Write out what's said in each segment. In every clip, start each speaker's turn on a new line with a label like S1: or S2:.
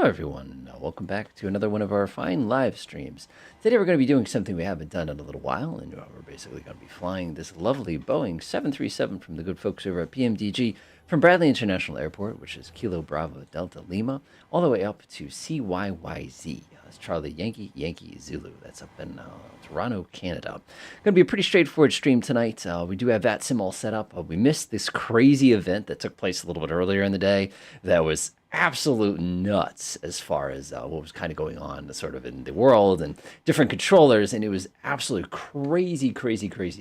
S1: Hello, everyone. Welcome back to another one of our fine live streams. Today, we're going to be doing something we haven't done in a little while, and we're basically going to be flying this lovely Boeing 737 from the good folks over at PMDG from Bradley International Airport, which is Kilo Bravo Delta Lima, all the way up to CYYZ. That's Charlie Yankee Yankee Zulu. That's up in Toronto, Canada. Going to be a pretty straightforward stream tonight. We do have VATSIM all set up. We missed this crazy event that took place a little bit earlier in the day that was absolute nuts as far as what was kind of going on sort of in the world and different controllers, and it was absolutely crazy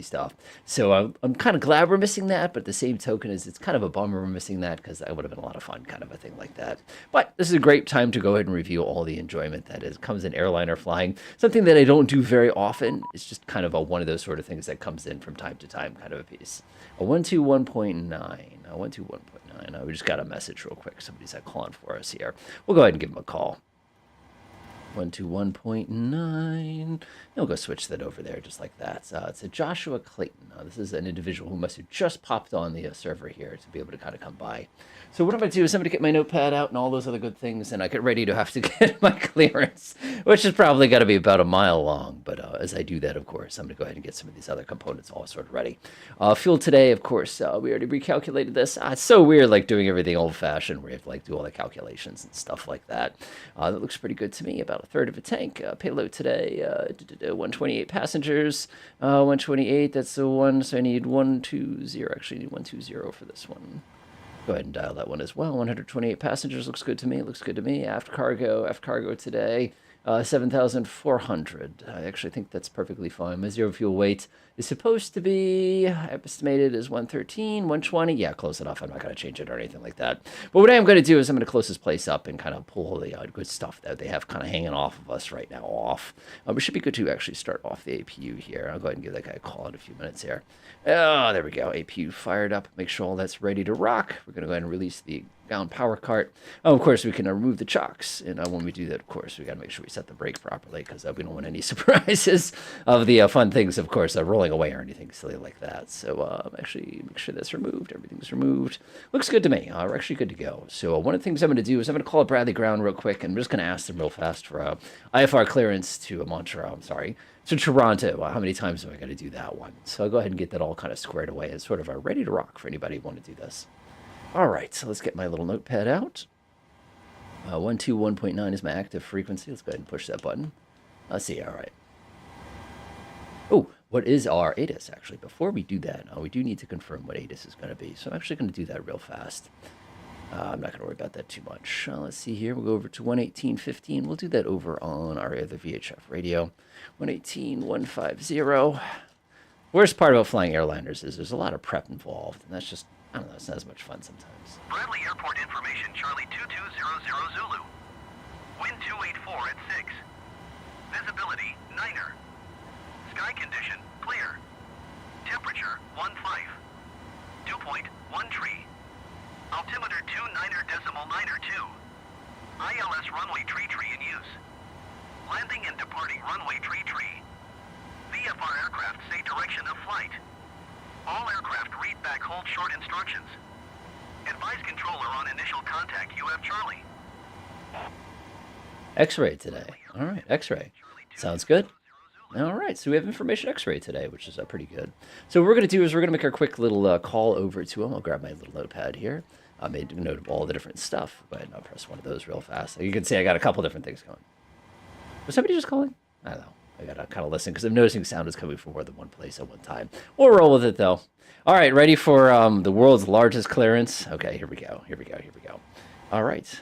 S1: stuff. So I'm kind of glad we're missing that, but the same token is it's kind of a bummer we're missing that, because that would have been a lot of fun, kind of a thing like that. But this is a great time to go ahead and review all the enjoyment that comes in airliner flying, something that I don't do very often. It's just kind of one of those sort of things that comes in from time to time, kind of a piece. A 121.9, 121.9. We just got a message real quick. Somebody's calling for us here. We'll go ahead and give them a call. 121.9. We'll go switch that over there just like that. It's a Joshua Clayton. This is an individual who must have just popped on the server here to be able to kind of come by. So what I'm going to do is I'm going to get my notepad out and all those other good things, and I get ready to have to get my clearance, which is probably got to be about a mile long. But as I do that, of course, I'm going to go ahead and get some of these other components all sort of ready. Fuel today, of course, we already recalculated this. It's so weird, like doing everything old-fashioned, where you have to like do all the calculations and stuff like that. That looks pretty good to me. About a third of a tank. Payload today, 128 passengers. 128, that's the one, so I need 120. Actually, I need 120 for this one. Go ahead and dial that one as well. 128 passengers looks good to me. Looks good to me. Aft cargo today, 7,400. I actually think that's perfectly fine. My zero fuel weight is supposed to be estimated as 113, 120. Yeah, close enough. I'm not going to change it or anything like that. But what I am going to do is I'm going to close this place up and kind of pull the good stuff that they have kind of hanging off of us right now off. We should be good to actually start off the APU here. I'll go ahead and give that guy a call in a few minutes here. Oh, there we go. APU fired up. Make sure all that's ready to rock. We're going to go ahead and release the down power cart. Oh, of course, we can remove the chocks. And when we do that, of course, we got to make sure we set the brake properly, because we don't want any surprises of the fun things, of course, rolling away or anything silly like that. So actually make sure that's removed. Everything's removed. Looks good to me. We're actually good to go. So one of the things I'm going to do is I'm going to call up Bradley Ground real quick, and I'm just going to ask them real fast for IFR clearance to Montreal. I'm sorry. To Toronto. How many times am I going to do that one? So I'll go ahead and get that all kind of squared away and sort of ready to rock for anybody who want to do this. All right, so let's get my little notepad out. 121.9 is my active frequency. Let's go ahead and push that button. Let's see. All right. Oh, what is our ATIS, actually? Before we do that, we do need to confirm what ATIS is going to be. So I'm actually going to do that real fast. I'm not going to worry about that too much. Let's see here. We'll go over to 118.15. We'll do that over on our other VHF radio. 118.150. Worst part about flying airliners is there's a lot of prep involved, and that's just, I don't know, it's not as much fun sometimes.
S2: Bradley Airport information, Charlie 2200 Zulu. Wind 284 at 6. Visibility, 9er. Sky condition, clear. Temperature, 15. Dew point, 1 tree. Altimeter 29.9er2. ILS runway tree in use. Landing and departing runway tree. VFR aircraft say direction of flight. All aircraft read back hold short instructions. Advise controller on initial contact. You have Charlie.
S1: X-ray today. All right, X-ray. Sounds good. All right, so we have information X-ray today, which is pretty good. So what we're going to do is we're going to make our quick little call over to him. I'll grab my little notepad here. I made a note of all the different stuff. Go ahead and I'll press one of those real fast. So you can see I got a couple different things going. Was somebody just calling? I don't know. I got to kind of listen, because I'm noticing sound is coming from more than one place at one time. We'll roll with it, though. All right, ready for the world's largest clearance? Okay, here we go. All right.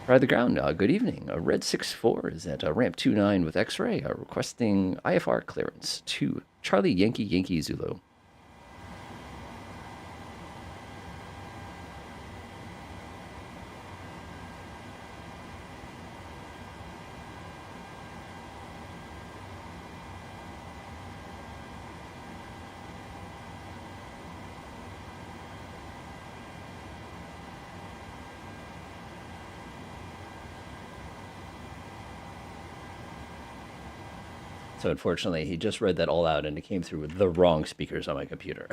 S1: Ride the ground. Good evening. Red 64 is at ramp 29 with X-ray, requesting IFR clearance to Charlie Yankee Yankee Zulu. So unfortunately, he just read that all out, and it came through with the wrong speakers on my computer.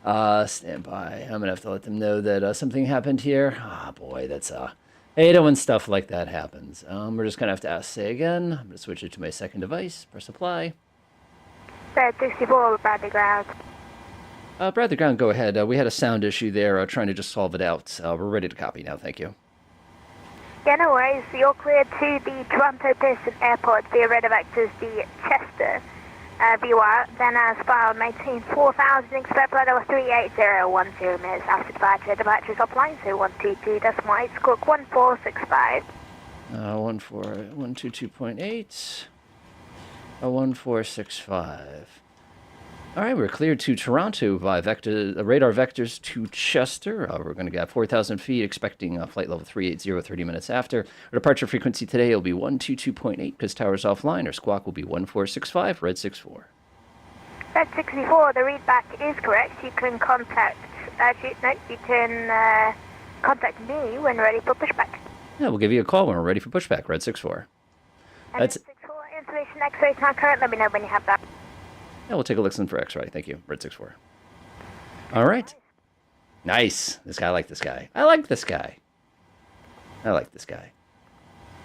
S1: Stand by. I'm gonna have to let them know that something happened here. Ah, boy, that's I hate it when stuff like that happens. We're just gonna have to say again. I'm gonna switch it to my second device. Press apply.
S3: Red 64, Bradley Ground.
S1: Bradley Ground, go ahead. We had a sound issue there. Trying to just solve it out. We're ready to copy now. Thank you.
S3: Yeah, no worries. You're cleared to the Toronto Pearson Airport via Red Vectors, the Chester VOR. Then as filed, maintain 4,000, expect flight over 38010 minutes after departure. Departure is offline, so 122.8, squawk 1465.
S1: 122.8. 1465. All right, we're cleared to Toronto via radar vectors to Chester. We're going to get 4,000 feet, expecting flight level 380 30 minutes after. Our departure frequency today will be 122.8 because tower's offline. Our squawk will be 1465, Red 64.
S3: Red 64, the readback is correct. You can contact, contact me when ready for pushback.
S1: Yeah, we'll give you a call when we're ready for pushback, Red 64.
S3: And Red 64, information X-ray time current. Let me know when you have that.
S1: Yeah, we'll take a listen for X-ray. Thank you, Red 64. All right. Nice. This guy, I like this guy. I like this guy. I like this guy.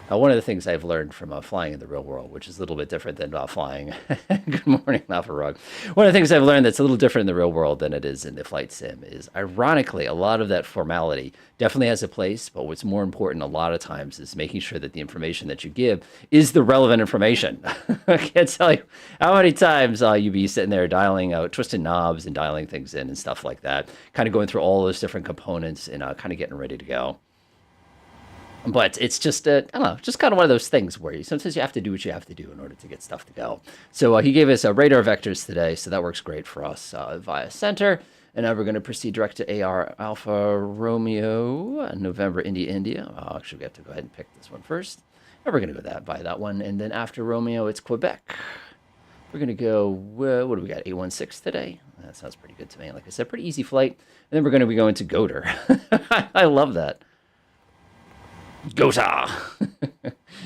S1: One of the things I've learned from flying in the real world, which is a little bit different than flying. Good morning, Alpha Rug. One of the things I've learned that's a little different in the real world than it is in the flight sim is, ironically, a lot of that formality definitely has a place, but what's more important a lot of times is making sure that the information that you give is the relevant information. I can't tell you how many times you'd be sitting there dialing out, twisting knobs and dialing things in and stuff like that, kind of going through all those different components and kind of getting ready to go. But it's just, I don't know, just kind of one of those things where sometimes you have to do what you have to do in order to get stuff to go. So he gave us radar vectors today, so that works great for us via center. And now we're going to proceed direct to AR Alpha Romeo, November India. Actually, we have to go ahead and pick this one first. And we're going to go by that one. And then after Romeo, it's Quebec. We're going to go, what do we got, 816 today? That sounds pretty good to me. Like I said, pretty easy flight. And then we're going to be going to Goder. I love that. Gota!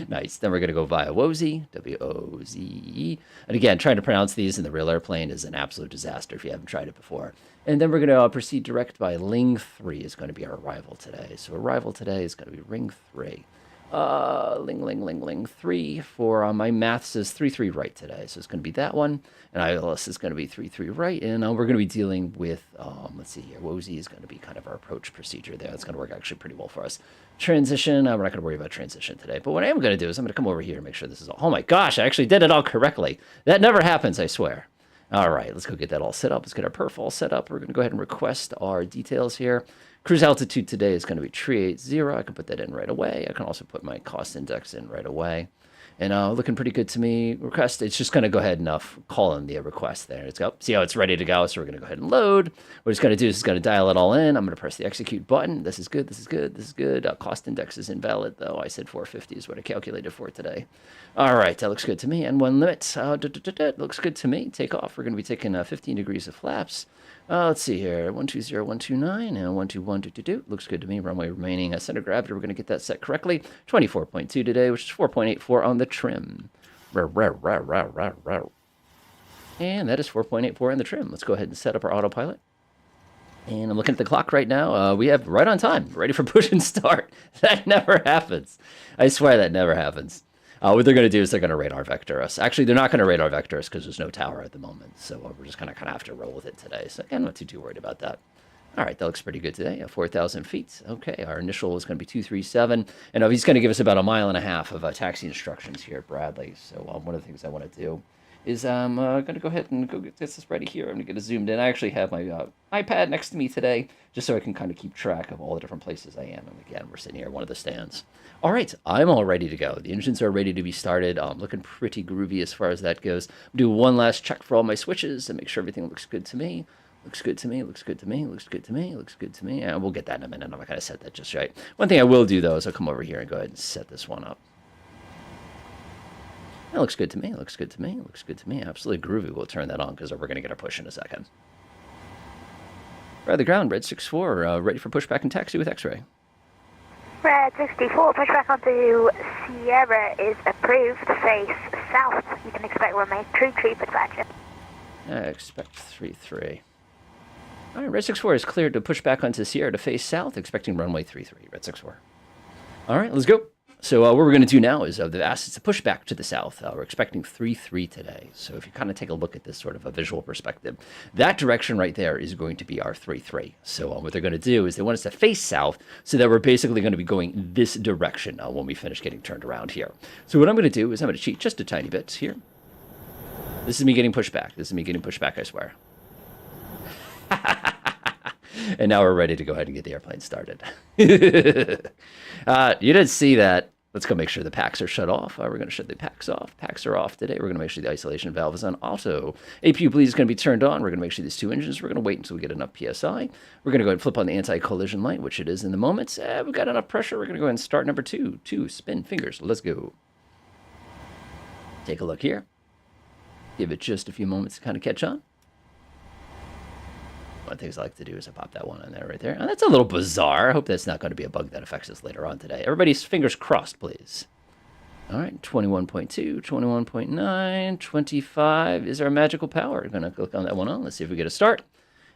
S1: Nice. Then we're going to go via WOZE, W-O-Z-E. And again, trying to pronounce these in the real airplane is an absolute disaster if you haven't tried it before. And then we're going to proceed direct by Ling 3 is going to be our arrival today. So arrival today is going to be Ring 3. Ling 3 for my math says 3-3 right today. So it's going to be that one. And ILS is going to be 3-3 right. And we're going to be dealing with, let's see here, WOZE is going to be kind of our approach procedure there. That's going to work actually pretty well for us. Transition, we're not going to worry about transition today. But what I am going to do is I'm going to come over here and make sure this is all, oh my gosh, I actually did it all correctly. That never happens, I swear. All right, let's go get that all set up. Let's get our perf all set up. We're going to go ahead and request our details here. Cruise altitude today is going to be 380. I can put that in right away. I can also put my cost index in right away. And looking pretty good to me. Request, it's just going to go ahead and call in the request there. Let's go. See how it's ready to go. So we're going to go ahead and load. What it's going to do is it's going to dial it all in. I'm going to press the execute button. This is good. This is good. This is good. Cost index is invalid, though. I said 450 is what I calculated for today. All right. That looks good to me. And one limit. Looks good to me. Take off. We're going to be taking 15 degrees of flaps. Let's see here. 120, 129, and 121, 222. Looks good to me. Runway remaining center of gravity. We're going to get that set correctly. 24.2 today, which is 4.84 on the trim. And that is 4.84 on the trim. Let's go ahead and set up our autopilot. And I'm looking at the clock right now. We have right on time. Ready for push and start. That never happens. I swear that never happens. What they're going to do is they're going to radar vector us. Actually, they're not going to radar vector us because there's no tower at the moment. So we're just going to kind of have to roll with it today. So I'm not too worried about that. All right, that looks pretty good today. 4,000 feet. Okay, our initial is going to be 237. And he's going to give us about 1.5 miles of taxi instructions here at Bradley. So one of the things I want to do is I'm going to go ahead and go get this ready here. I'm going to get it zoomed in. I actually have my iPad next to me today just so I can kind of keep track of all the different places I am. And again, we're sitting here at one of the stands. All right, I'm all ready to go. The engines are ready to be started. Looking pretty groovy as far as that goes. Do one last check for all my switches and make sure everything looks good to me. Looks good to me, looks good to me, looks good to me, looks good to me. And we'll get that in a minute. I'm not going to set that just right. One thing I will do, though, is I'll come over here and go ahead and set this one up. That looks good to me, looks good to me, looks good to me. Absolutely groovy. We'll turn that on because we're going to get our push in a second. Right at the ground, Red 64, ready for pushback and taxi with X-ray.
S3: Red 64, pushback onto Sierra is approved. Face south. You can expect runway 33 for departure.
S1: I expect 3-3. All right, Red 64 is cleared to push back onto Sierra to face south, expecting runway 33, Red 64. All right, let's go. So what we're going to do now is the assets to push back to the south. We're expecting 3-3 today. So if you kind of take a look at this sort of a visual perspective, that direction right there is going to be our 3-3. So what they're going to do is they want us to face south so that we're basically going to be going this direction when we finish getting turned around here. So what I'm going to do is I'm going to cheat just a tiny bit here. This is me getting pushed back. This is me getting pushed back, I swear. And now we're ready to go ahead and get the airplane started. You didn't see that. Let's go make sure the packs are shut off. We're going to shut the packs off. Packs are off today. We're going to make sure the isolation valve is on auto. APU bleed is going to be turned on. We're going to make sure these two engines. We're going to wait until we get enough PSI. We're going to go ahead and flip on the anti-collision light, which it is in the moment. We've got enough pressure. We're going to go ahead and start number 2. 2, spin fingers. Let's go. Take a look here. Give it just a few moments to kind of catch on. One of the things I like to do is I pop that one on there right there. And that's a little bizarre. I hope that's not going to be a bug that affects us later on today. Everybody's fingers crossed, please. All right, 21.2, 21.9, 25 is our magical power. We're going to click on that one on. Let's see if we get a start.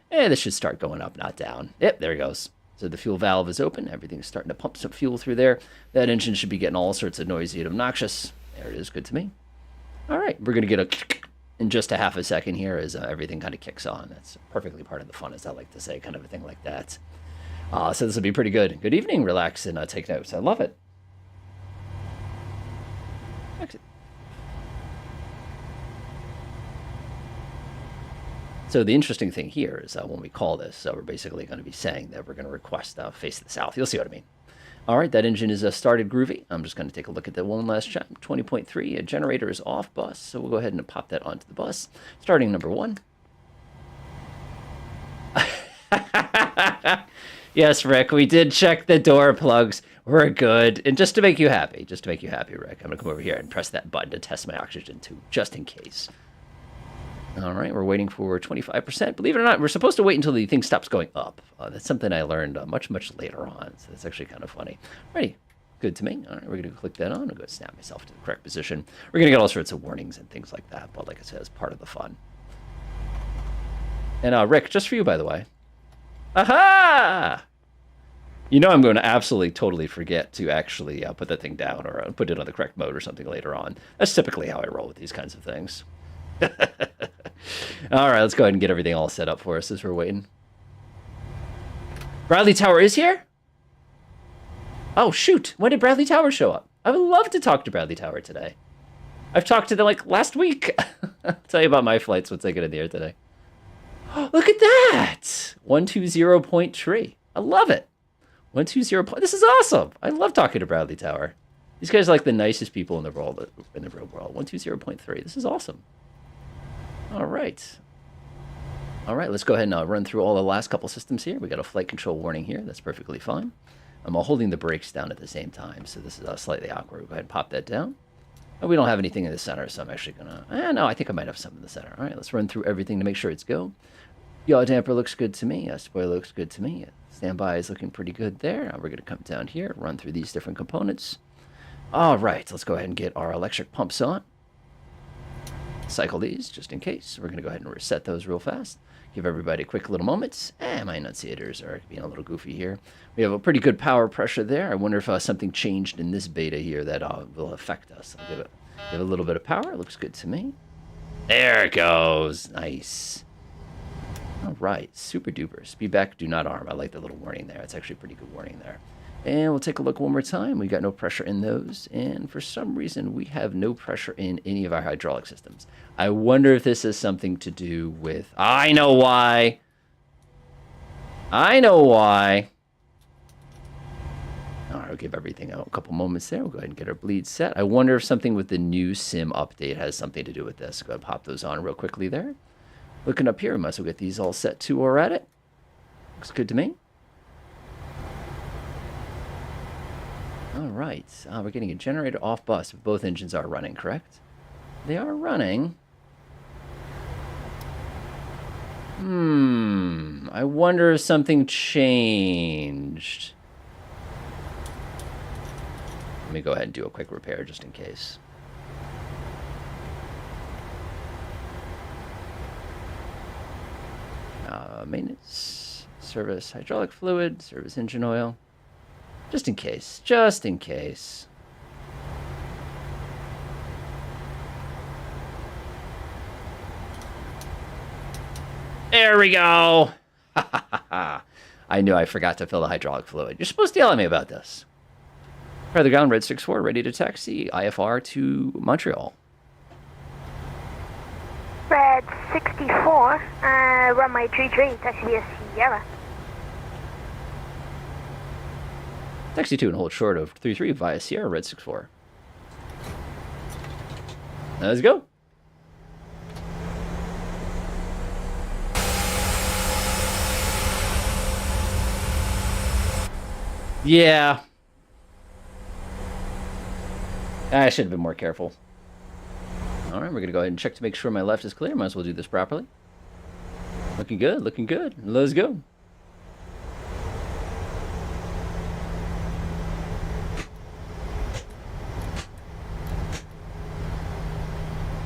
S1: And this should start going up, not down. Yep, there it goes. So the fuel valve is open. Everything's starting to pump some fuel through there. That engine should be getting all sorts of noisy and obnoxious. There it is. Good to me. All right, we're going to get a... in just a half a second here as everything kind of kicks on. That's perfectly part of the fun, as I like to say, kind of a thing like that. So this will be pretty good. Good evening, relax, and take notes. I love it. Exit. So the interesting thing here is when we call this, we're basically going to be saying that we're going to request face the south. You'll see what I mean. All right, that engine is started groovy. I'm just going to take a look at that one last check. 20.3, a generator is off bus, so we'll go ahead and pop that onto the bus. Starting number 1. Yes, Rick, we did check the door plugs. We're good. And just to make you happy, Rick, I'm going to come over here and press that button to test my oxygen too, just in case. All right, we're waiting for 25%. Believe it or not, we're supposed to wait until the thing stops going up. That's something I learned much, much later on, so that's actually kind of funny. Ready? Good to me. All right, we're going to click that on. I'm going to snap myself to the correct position. We're going to get all sorts of warnings and things like that, but like I said, it's part of the fun. And Rick, just for you, by the way. Aha! You know I'm going to absolutely, totally forget to actually put that thing down or put it on the correct mode or something later on. That's typically how I roll with these kinds of things. All right, let's go ahead and get everything all set up for us as we're waiting. Bradley Tower is here? Oh, shoot. When did Bradley Tower show up? I would love to talk to Bradley Tower today. I've talked to them like last week. I'll tell you about my flights once I get in the air today. Oh, look at that. 120.3. I love it. 120. This is awesome. I love talking to Bradley Tower. These guys are like the nicest people in the world, in the real world. 120.3. This is awesome. All right. All right, let's go ahead and run through all the last couple systems here. We got a flight control warning here. That's perfectly fine. I'm holding the brakes down at the same time, so this is slightly awkward. We'll go ahead and pop that down. Oh, we don't have anything in the center, so I'm actually going to... no, I think I might have some in the center. All right, let's run through everything to make sure it's go. Yaw damper looks good to me. Spoiler looks good to me. Standby is looking pretty good there. We're going to come down here, run through these different components. All right, let's go ahead and get our electric pumps on. Cycle these just in case. We're going to go ahead and reset those real fast. Give everybody a quick little moment. My enunciators are being a little goofy here. We have a pretty good power pressure there. I wonder if something changed in this beta here that will affect us. I'll give a little bit of power. It looks good to me. There it goes. Nice. All right. Super duper. Speed back, do not arm. I like the little warning there. It's actually a pretty good warning there. And we'll take a look one more time. We got no pressure in those. And for some reason, we have no pressure in any of our hydraulic systems. I wonder if this has something to do with... I know why. I know why. All right, we'll give everything a couple moments there. We'll go ahead and get our bleed set. I wonder if something with the new sim update has something to do with this. Go ahead and pop those on real quickly there. Looking up here, we might as well get these all set too or at it. Looks good to me. All right, we're getting a generator off bus. Both engines are running, correct? They are running. I wonder if something changed. Let me go ahead and do a quick repair just in case. Maintenance, service hydraulic fluid, service engine oil. Just in case. Just in case. There we go. I knew I forgot to fill the hydraulic fluid. You're supposed to yell at me about this. Further ground, Red 64, ready to taxi IFR to Montreal.
S3: Red 64, runway 33, taxi via Sierra.
S1: Taxi 2 and hold short of 33 via Sierra, Red 64. Let's go. Yeah. I should have been more careful. All right, we're going to go ahead and check to make sure my left is clear. Might as well do this properly. Looking good, looking good. Let's go.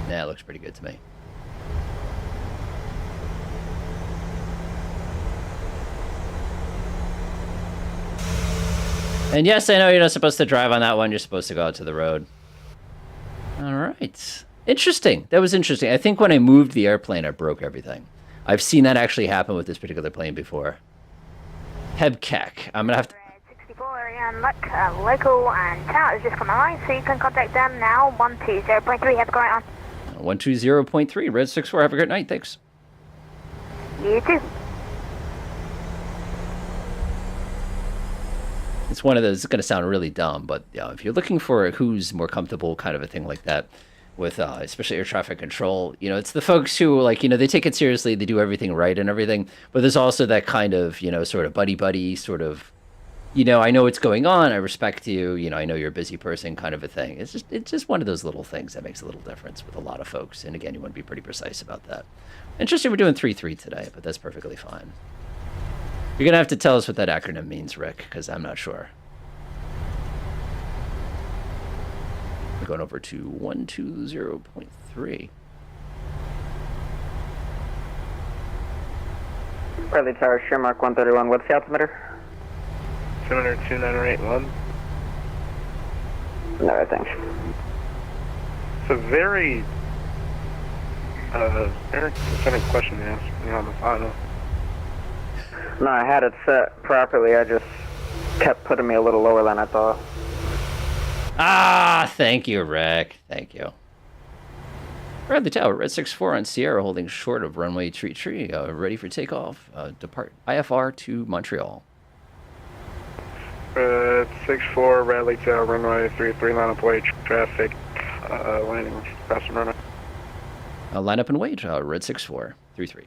S1: Nah, it looks pretty good to me. And yes, I know you're not supposed to drive on that one. You're supposed to go out to the road. All right. Interesting. That was interesting. I think when I moved the airplane, I broke everything. I've seen that actually happen with this particular plane before. Hebkek. I'm going to have to...
S3: Red 64, and local and tower has just come online, so you can contact them now. 120.3, have a great on.
S1: 120.3, Red 64. Have a great night. Thanks.
S3: You too.
S1: It's one of those, it's going to sound really dumb, but if you're looking for who's more comfortable kind of a thing like that with especially air traffic control, it's the folks who they take it seriously, they do everything right and everything, but there's also that kind of, sort of buddy sort of, I know what's going on, I respect you, I know you're a busy person kind of a thing. It's just one of those little things that makes a little difference with a lot of folks. And again, you want to be pretty precise about that. Interesting, we're doing 3-3 today, but that's perfectly fine. You're going to have to tell us what that acronym means, Rick, because I'm not sure. We're going over to 120.3.
S4: Bradley Tower, Shermark 131. What's the altimeter?
S5: 702.981.
S4: No, thanks.
S5: It's a very concerning question to ask me on the final.
S4: No, I had it set properly. I just kept putting me a little lower than I thought.
S1: Ah, thank you, Rick. Thank you. Bradley Tower, Red 64 on Sierra, holding short of runway tree, ready for takeoff. Depart IFR to Montreal.
S5: Red 64, Bradley Tower, runway 33, line up wait, traffic, landing, crossing runway.
S1: Line up and wait, Red 64, 33.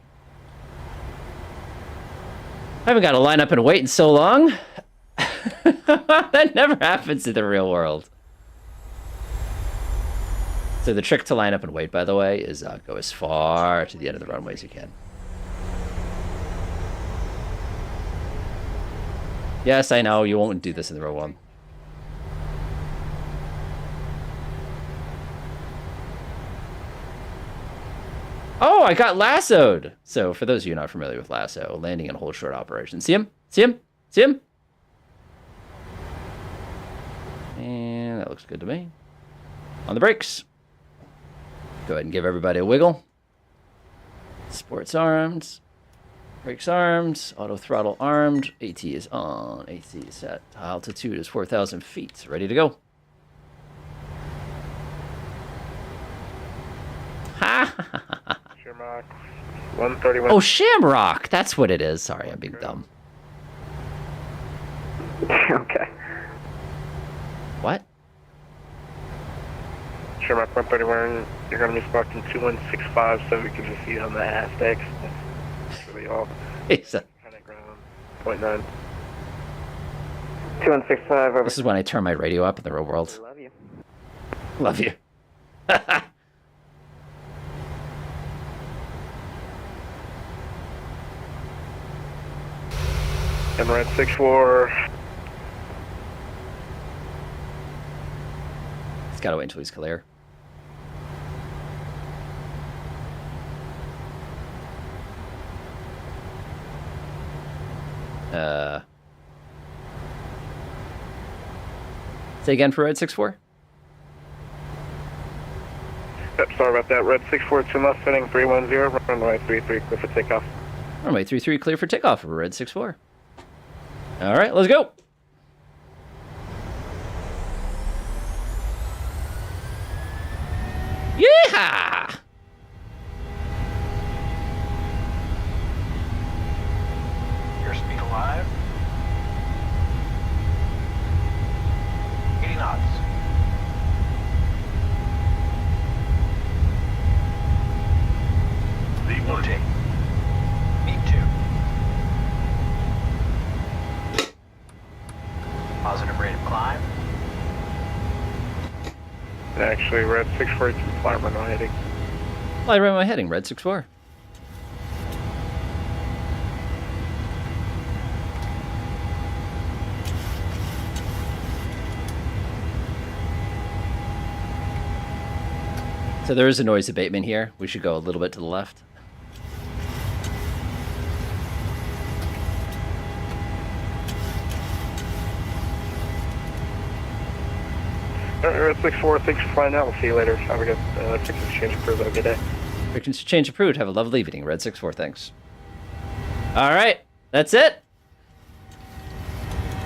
S1: I haven't got to line up and wait in so long. That never happens in the real world. So the trick to line up and wait, by the way, is go as far to the end of the runway as you can. Yes, I know, you won't do this in the real one. Oh, I got lassoed. So for those of you not familiar with lasso, landing and hold short operation. See him? See him? See him? And that looks good to me. On the brakes. Go ahead and give everybody a wiggle. Sports armed. Brakes armed. Auto throttle armed. AT is on. AT is set. Altitude is 4,000 feet. Ready to go. Ha ha ha ha.
S5: Shermark 131.
S1: Oh, Shamrock. That's what it is. Sorry, I'm being dumb.
S4: Okay.
S1: What?
S5: Shermark 131, you're going to be sparking 2165 so we can just see on the Aztecs. That's really all.
S1: It's a,
S5: Kind of ground. 0.9.
S4: 2165 over.
S1: this is when I turn my radio up in the real world.
S4: Love you.
S1: Love you.
S5: And Red 64.
S1: It's got to wait until he's clear. Say again for Red 64.
S5: Yep, sorry about that. Red 64 to left, heading 310, runway 33, clear for takeoff.
S1: Runway 33 clear for takeoff for Red 64. All right, let's go. Yeehaw!
S2: Airspeed alive. 80 knots. Rotate. Need 2. Positive rate of climb.
S5: Actually, Red 64 to fly runway heading.
S1: Fly runway heading, Red 64. So there is a noise abatement here. We should go a little bit to the left.
S5: Red 64, thanks for flying out. We'll see you later. Have a good frequency change approved. Have a good day.
S1: Frequency change approved. Have a lovely evening, Red 64. Thanks. All right, that's it.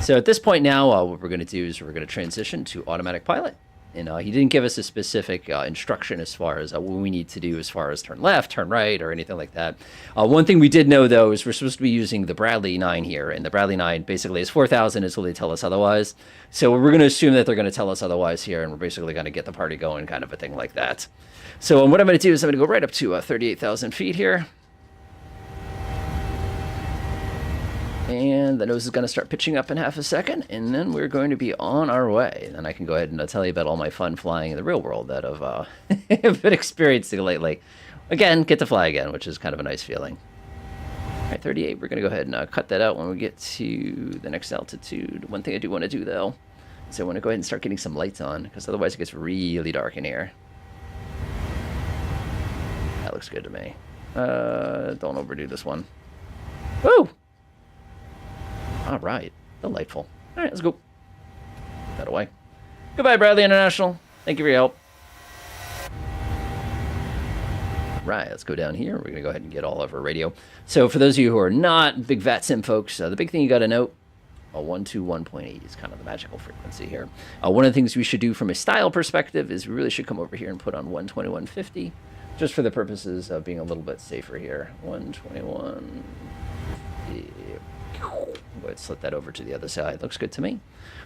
S1: So at this point now, what we're going to do is we're going to transition to automatic pilot. And he didn't give us a specific instruction as far as what we need to do as far as turn left, turn right, or anything like that. One thing we did know, though, is we're supposed to be using the Bradley 9 here. And the Bradley 9 basically is 4,000 until they tell us otherwise. So we're going to assume that they're going to tell us otherwise here. And we're basically going to get the party going, kind of a thing like that. So what I'm going to do is I'm going to go right up to 38,000 feet here. And the nose is going to start pitching up in half a second, and then we're going to be on our way. And I can go ahead and tell you about all my fun flying in the real world that I've been experiencing lately. Again, get to fly again, which is kind of a nice feeling. All right, 38, we're going to go ahead and cut that out when we get to the next altitude. One thing I do want to do, though, is I want to go ahead and start getting some lights on, because otherwise it gets really dark in here. That looks good to me. Don't overdo this one. Woo! All right. Delightful. All right, let's go. That away. Goodbye, Bradley International. Thank you for your help. Right, let's go down here. We're going to go ahead and get all of our radio. So for those of you who are not big VATSIM folks, the big thing you got to note, 121.8 is kind of the magical frequency here. One of the things we should do from a style perspective is we really should come over here and put on 121.50, just for the purposes of being a little bit safer here. 121. Let's slip that over to the other side. Looks good to me.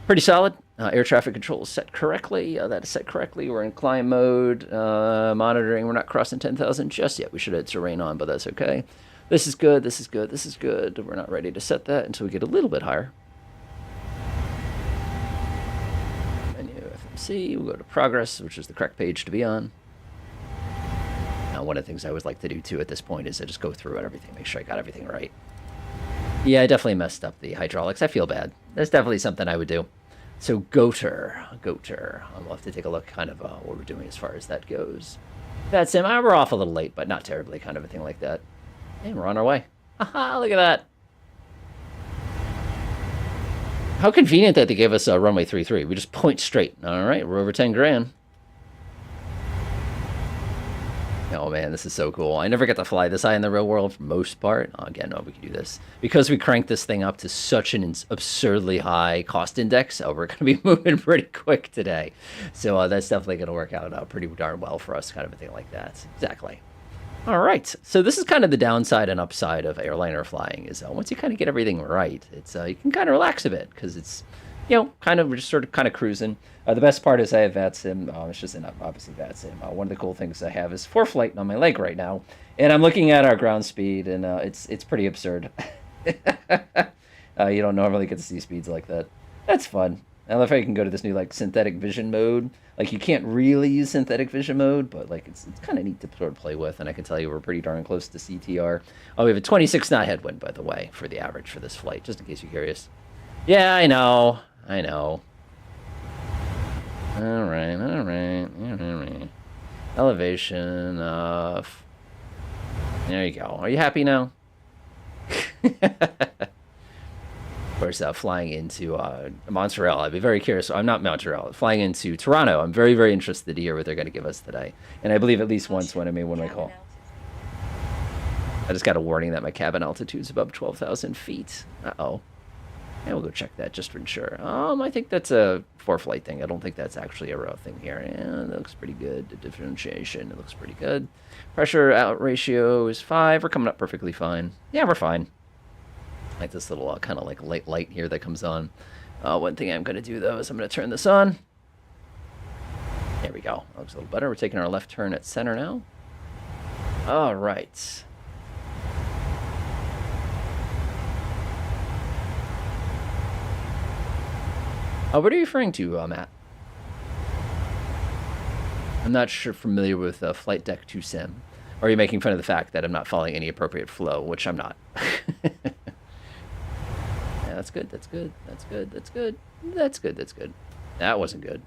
S1: Pretty solid. Air traffic control is set correctly. That is set correctly. We're in climb mode. Monitoring. We're not crossing 10,000 just yet. We should have terrain on, but that's okay. This is good. This is good. This is good. We're not ready to set that until we get a little bit higher. Menu FMC. We'll go to progress, which is the correct page to be on. Now, one of the things I always like to do, too, at this point is I just go through everything, make sure I got everything right. Yeah, I definitely messed up the hydraulics. I feel bad. That's definitely something I would do. So Goater. I'll have to take a look kind of what we're doing as far as that goes. That's him. We're off a little late, but not terribly, kind of a thing like that. And we're on our way. Haha, look at that. How convenient that they gave us runway 33. We just point straight. All right, we're over 10 grand. Oh man, this is so cool. I never get to fly this high in the real world for most part. Again, we can do this. Because we cranked this thing up to such an absurdly high cost index, we're going to be moving pretty quick today. So that's definitely going to work out pretty darn well for us, kind of a thing like that. Exactly. All right. So this is kind of the downside and upside of airliner flying is once you kind of get everything right, it's you can kind of relax a bit because it's, kind of we're just sort of kind of cruising. The best part is I have VATSIM. It's just obviously VATSIM. One of the cool things I have is ForeFlight on my leg right now, and I'm looking at our ground speed, and it's pretty absurd. You don't normally get to see speeds like that. That's fun. I love how you can go to this new synthetic vision mode. You can't really use synthetic vision mode, but it's kind of neat to sort of play with. And I can tell you we're pretty darn close to CTR. Oh, we have a 26 knot headwind, by the way, for the average for this flight, just in case you're curious. Yeah, I know. All right. Elevation off. There you go. Are you happy now? course, flying into Montreal. I'd be very curious. I'm not Montreal. Flying into Toronto. I'm very, very interested to hear what they're going to give us today. And I believe at least once when I made one of my call. I just got a warning that my cabin altitude is above 12,000 feet. Uh-oh. Yeah, we'll go check that just for sure. I think that's a for-flight thing. I don't think that's actually a real thing here. Yeah, that looks pretty good. The differentiation, it looks pretty good. Pressure out ratio is 5. We're coming up perfectly fine. Yeah, we're fine. Like this little kind of like light here that comes on. One thing I'm going to do, though, is I'm going to turn this on. There we go. Looks a little better. We're taking our left turn at center now. All right. What are you referring to, Matt? I'm not sure familiar with Flight Deck 2 Sim. Or are you making fun of the fact that I'm not following any appropriate flow, which I'm not. Yeah, that's good, that's good, that's good, that's good, that's good, that's good. That wasn't good.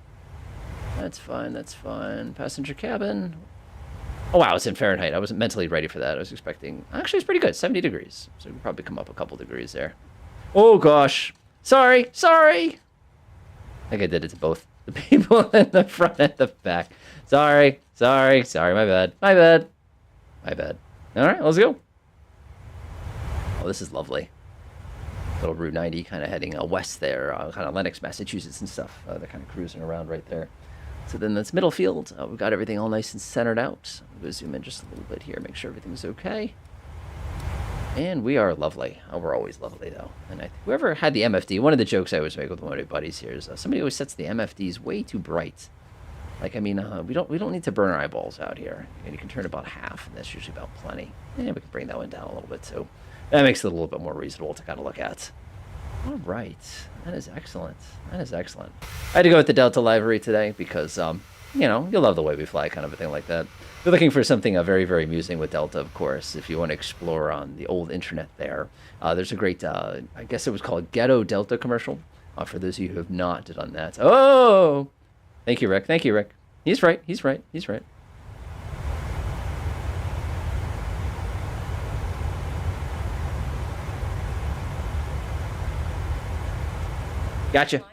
S1: That's fine, that's fine. Passenger cabin. Oh, wow, it's in Fahrenheit. I wasn't mentally ready for that. I was expecting... Actually, it's pretty good, 70 degrees. So we can probably come up a couple degrees there. Oh, gosh. Sorry, sorry. I think I did it to both the people in the front and the back. Sorry, sorry, sorry, my bad, my bad, my bad. All right, let's go. Oh, this is lovely. Little Route 90 kind of heading west there, kind of Lenox, Massachusetts and stuff. They're kind of cruising around right there. So then that's middle field. We've got everything all nice and centered out. I'm going to zoom in just a little bit here, make sure everything's okay. And we are lovely. Oh, we're always lovely, though. And whoever had the MFD, one of the jokes I always make with one of my buddies here is somebody always sets the MFDs way too bright. Like, I mean, we don't need to burn our eyeballs out here. And you can turn about half, and that's usually about plenty. And we can bring that one down a little bit, too. That makes it a little bit more reasonable to kind of look at. All right. That is excellent. That is excellent. I had to go with the Delta livery today because, you know, you'll love the way we fly, kind of a thing like that. If you're looking for something very, very amusing with Delta, of course, if you want to explore on the old internet there, there's a great, I guess it was called Ghetto Delta commercial, for those of you who have not done that. Oh! Thank you, Rick. Thank you, Rick. He's right. He's right. He's right. Gotcha.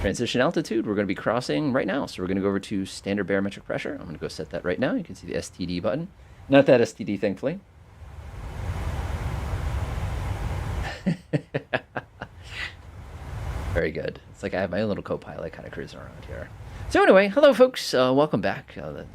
S1: Transition altitude, we're going to be crossing right now. So we're going to go over to standard barometric pressure. I'm going to go set that right now. You can see the STD button. Not that STD, thankfully. Very good. It's like I have my own little co-pilot kind of cruising around here. So anyway, hello folks. Welcome back. The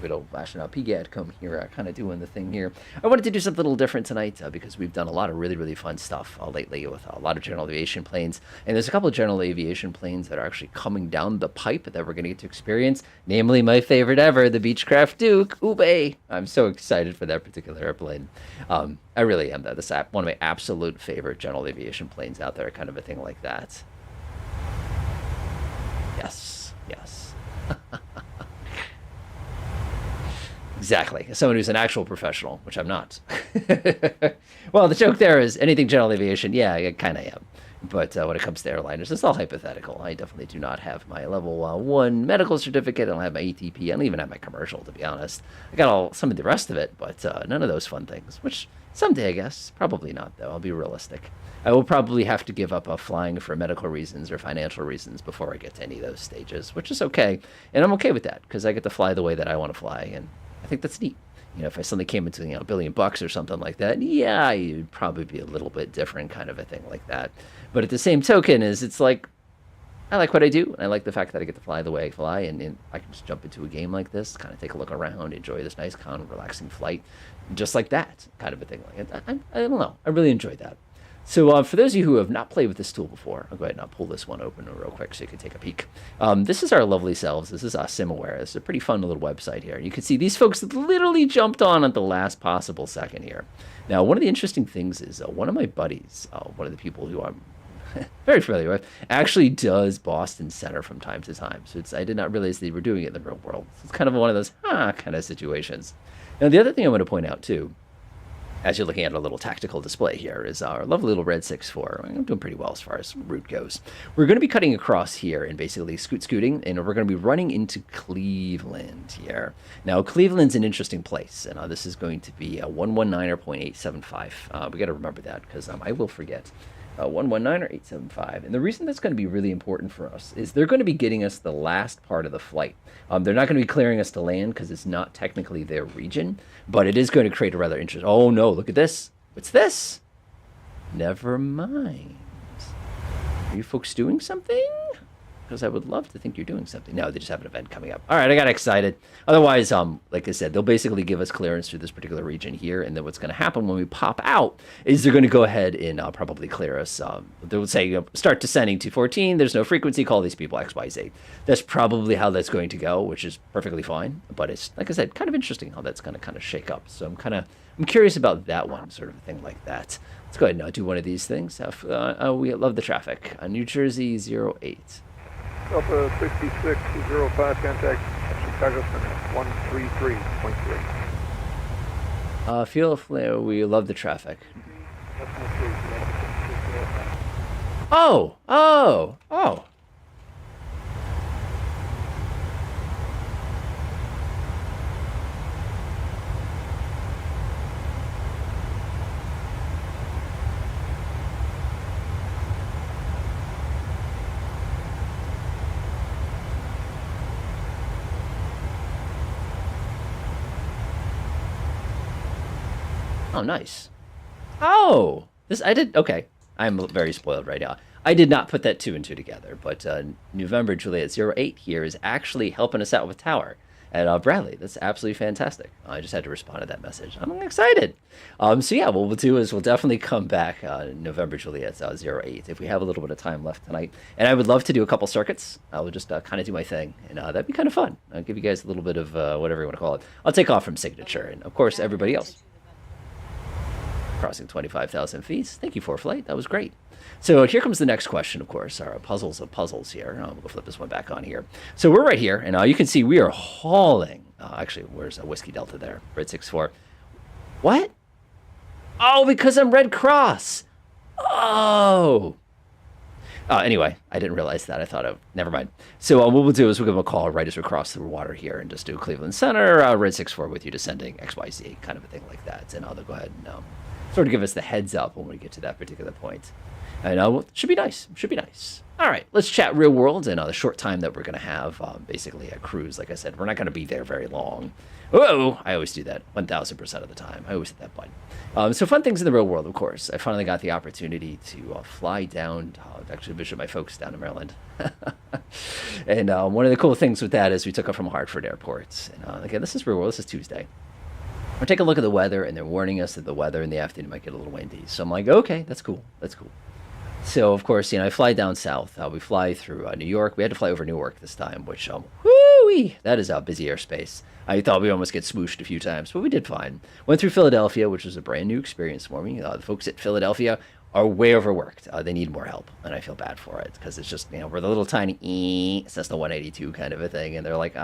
S1: good old fashioned PGAD come here, kind of doing the thing here. I wanted to do something a little different tonight because we've done a lot of really, really fun stuff lately with a lot of general aviation planes. And there's a couple of general aviation planes that are actually coming down the pipe that we're going to get to experience. Namely, my favorite ever, the Beechcraft Duke. Ube! I'm so excited for that particular airplane. I really am. That's one of my absolute favorite general aviation planes out there, kind of a thing like that. Yes, yes. Exactly. As someone who's an actual professional, which I'm not. Well, the joke there is anything general aviation, yeah, I kind of am. But when it comes to airliners, it's all hypothetical. I definitely do not have my level 1 medical certificate. I don't have my ATP. I don't even have my commercial, to be honest. I got some of the rest of it, but none of those fun things, which someday, I guess. Probably not, though. I'll be realistic. I will probably have to give up flying for medical reasons or financial reasons before I get to any of those stages, which is okay. And I'm okay with that because I get to fly the way that I want to fly, and I think that's neat. You know, if I suddenly came into, $1 billion or something like that, yeah, it'd probably be a little bit different kind of a thing like that. But at the same token it's like, I like what I do. And I like the fact that I get to fly the way I fly, and I can just jump into a game like this, kind of take a look around, enjoy this nice, calm, relaxing flight, just like that kind of a thing. I don't know. I really enjoyed that. So for those of you who have not played with this tool before, I'll go ahead and I'll pull this one open real quick so you can take a peek. This is our lovely selves. This is SimAware. It's a pretty fun little website here. You can see these folks literally jumped on at the last possible second here. Now, one of the interesting things is one of my buddies, one of the people who I'm very familiar with, actually does Boston Center from time to time. So I did not realize they were doing it in the real world. It's kind of one of those kind of situations. Now, the other thing I want to point out, too, as you're looking at a little tactical display here, is our lovely little red 6-4. I'm doing pretty well as far as route goes. We're going to be cutting across here and basically scooting, and we're going to be running into Cleveland here. Now, Cleveland's an interesting place, and this is going to be a 119.875. We got to remember that because I will forget. 119.875. And the reason that's going to be really important for us is they're going to be getting us the last part of the flight. They're not going to be clearing us to land because it's not technically their region, but it is going to create a rather interesting. Oh no, look at this. What's this? Never mind. Are you folks doing something? Because I would love to think you're doing something. No, they just have an event coming up. All right, I got excited. Otherwise, like I said, they'll basically give us clearance through this particular region here, and then what's going to happen when we pop out is they're going to go ahead and probably clear us. They'll say, start descending to 14. There's no frequency. Call these people XYZ. That's probably how that's going to go, which is perfectly fine. But it's, like I said, kind of interesting how that's going to kind of shake up. So I'm curious about that one, sort of a thing like that. Let's go ahead and do one of these things. We love the traffic. New Jersey 08.
S6: Delta 6605, contact Chicago Center 133.3.
S1: Feel flare, we love the traffic. Oh! Oh, nice. Oh, okay. I'm very spoiled right now. I did not put that 2 and 2 together, but November Juliet 08 here is actually helping us out with Tower at Bradley. That's absolutely fantastic. I just had to respond to that message. I'm excited. So yeah, what we'll do is we'll definitely come back November Juliet 08 if we have a little bit of time left tonight. And I would love to do a couple circuits. I will just kind of do my thing, and that'd be kind of fun. I'll give you guys a little bit of whatever you want to call it. I'll take off from Signature, and of course everybody else. Crossing 25,000 feet. Thank you, ForeFlight. That was great. So here comes the next question, of course, our puzzles of puzzles here. We'll flip this one back on here. So we're right here, and you can see we are hauling. Actually, where's a Whiskey Delta there? Red 6-4. What? Oh, because I'm Red Cross. Oh. Anyway, I didn't realize that. I thought, never mind. So what we'll do is we'll give them a call right as we cross the water here and just do Cleveland Center, Red 6-4 with you descending XYZ, kind of a thing like that. And I'll go ahead and sort of give us the heads up when we get to that particular point. And should be nice. Should be nice. All right, let's chat real world and the short time that we're going to have. Basically, a cruise, like I said, we're not going to be there very long. Whoa, I always do that 1,000% of the time. I always hit that button. So fun things in the real world, of course. I finally got the opportunity to fly down, actually visit my folks down in Maryland. And one of the cool things with that is we took off from Hartford Airport. And again, this is real world. This is Tuesday. We're taking a look at the weather, and they're warning us that the weather in the afternoon might get a little windy. So I'm like, okay, that's cool. That's cool. So, of course, I fly down south. We fly through New York. We had to fly over Newark this time, which, whoo-wee, that is a busy airspace. I thought we almost get smooshed a few times, but we did fine. Went through Philadelphia, which was a brand new experience for me. The folks at Philadelphia are way overworked. They need more help, and I feel bad for it because it's just, we're the little tiny Cessna 182 kind of a thing, and they're like,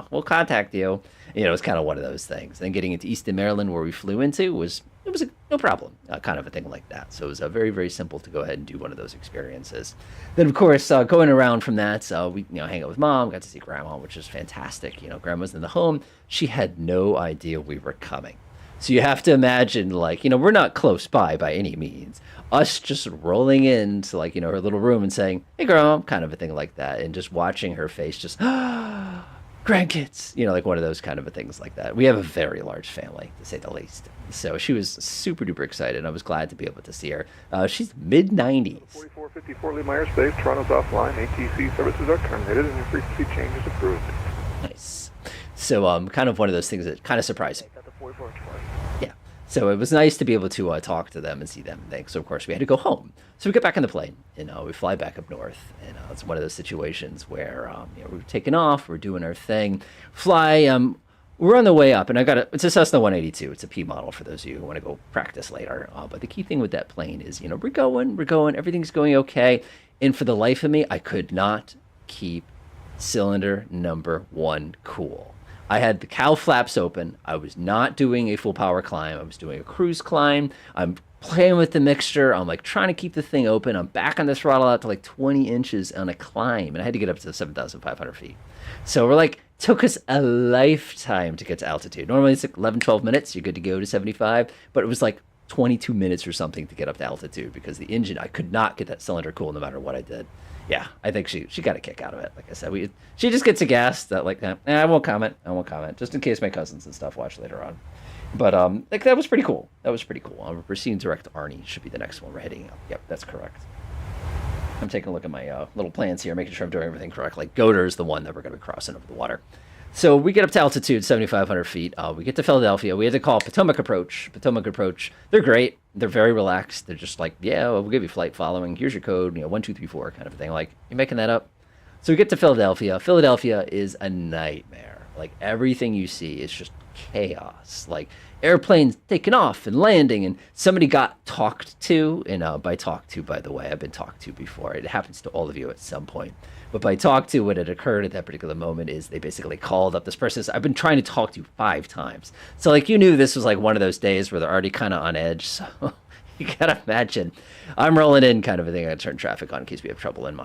S1: we'll contact you. It's kind of one of those things. Then getting into Easton, Maryland, where we flew into, was no problem, kind of a thing like that. So it was very, very simple to go ahead and do one of those experiences. Then, of course, going around from that, we hang out with Mom, got to see Grandma, which is fantastic. Grandma's in the home. She had no idea we were coming. So you have to imagine, we're not close by any means. Us just rolling into, her little room and saying, hey, Grandma, kind of a thing like that. And just watching her face just, grandkids, one of those kind of things like that. We have a very large family, to say the least. So she was super duper excited. I was glad to be able to see her. She's mid-90s.
S6: 4454 Lee Myers Space, Toronto's offline. ATC services are terminated and your frequency change is approved.
S1: Nice. So kind of one of those things that kind of surprised me. Yeah. So it was nice to be able to talk to them and see them and things. So, of course, we had to go home. So we get back on the plane, and we fly back up north. And it's one of those situations where we're taking off, we're doing our thing, we're on the way up, and it's a Cessna 182. It's a P model for those of you who want to go practice later. But the key thing with that plane is, we're going, everything's going okay. And for the life of me, I could not keep cylinder number 1 cool. I had the cow flaps open. I was not doing a full power climb. I was doing a cruise climb. I'm playing with the mixture. I'm like trying to keep the thing open. I'm back on the throttle out to like 20 inches on a climb, and I had to get up to 7,500 feet. So we're like, took us a lifetime to get to altitude. Normally it's like 11, 12 minutes. You're good to go to 75, but it was like 22 minutes or something to get up to altitude because the engine, I could not get that cylinder cool no matter what I did. Yeah, I think she got a kick out of it. Like I said, she just gets a gas that like, I won't comment, just in case my cousins and stuff watch later on. But like that was pretty cool. We're proceeding direct to Arnie. Should be the next one we're hitting. Yep, that's correct. I'm taking a look at my little plans here, making sure I'm doing everything correctly. Goder is the one that we're going to be crossing over the water. So we get up to altitude, 7,500 feet. We get to Philadelphia. We had to call Potomac Approach. They're great. They're very relaxed. They're just like, yeah, we'll give you flight following. Here's your code, 1, 2, 3, 4 kind of thing. Like, you making that up? So we get to Philadelphia. Philadelphia is a nightmare. Like, everything you see is just chaos. Like, airplanes taking off and landing, and somebody got talked to. And by talked to, by the way, I've been talked to before. It happens to all of you at some point. But by talk to, what had occurred at that particular moment is they basically called up this person. I've been trying to talk to you 5 times. So like you knew this was like one of those days where they're already kind of on edge. So you gotta imagine. I'm rolling in kind of a thing. I turn traffic on in case we have trouble in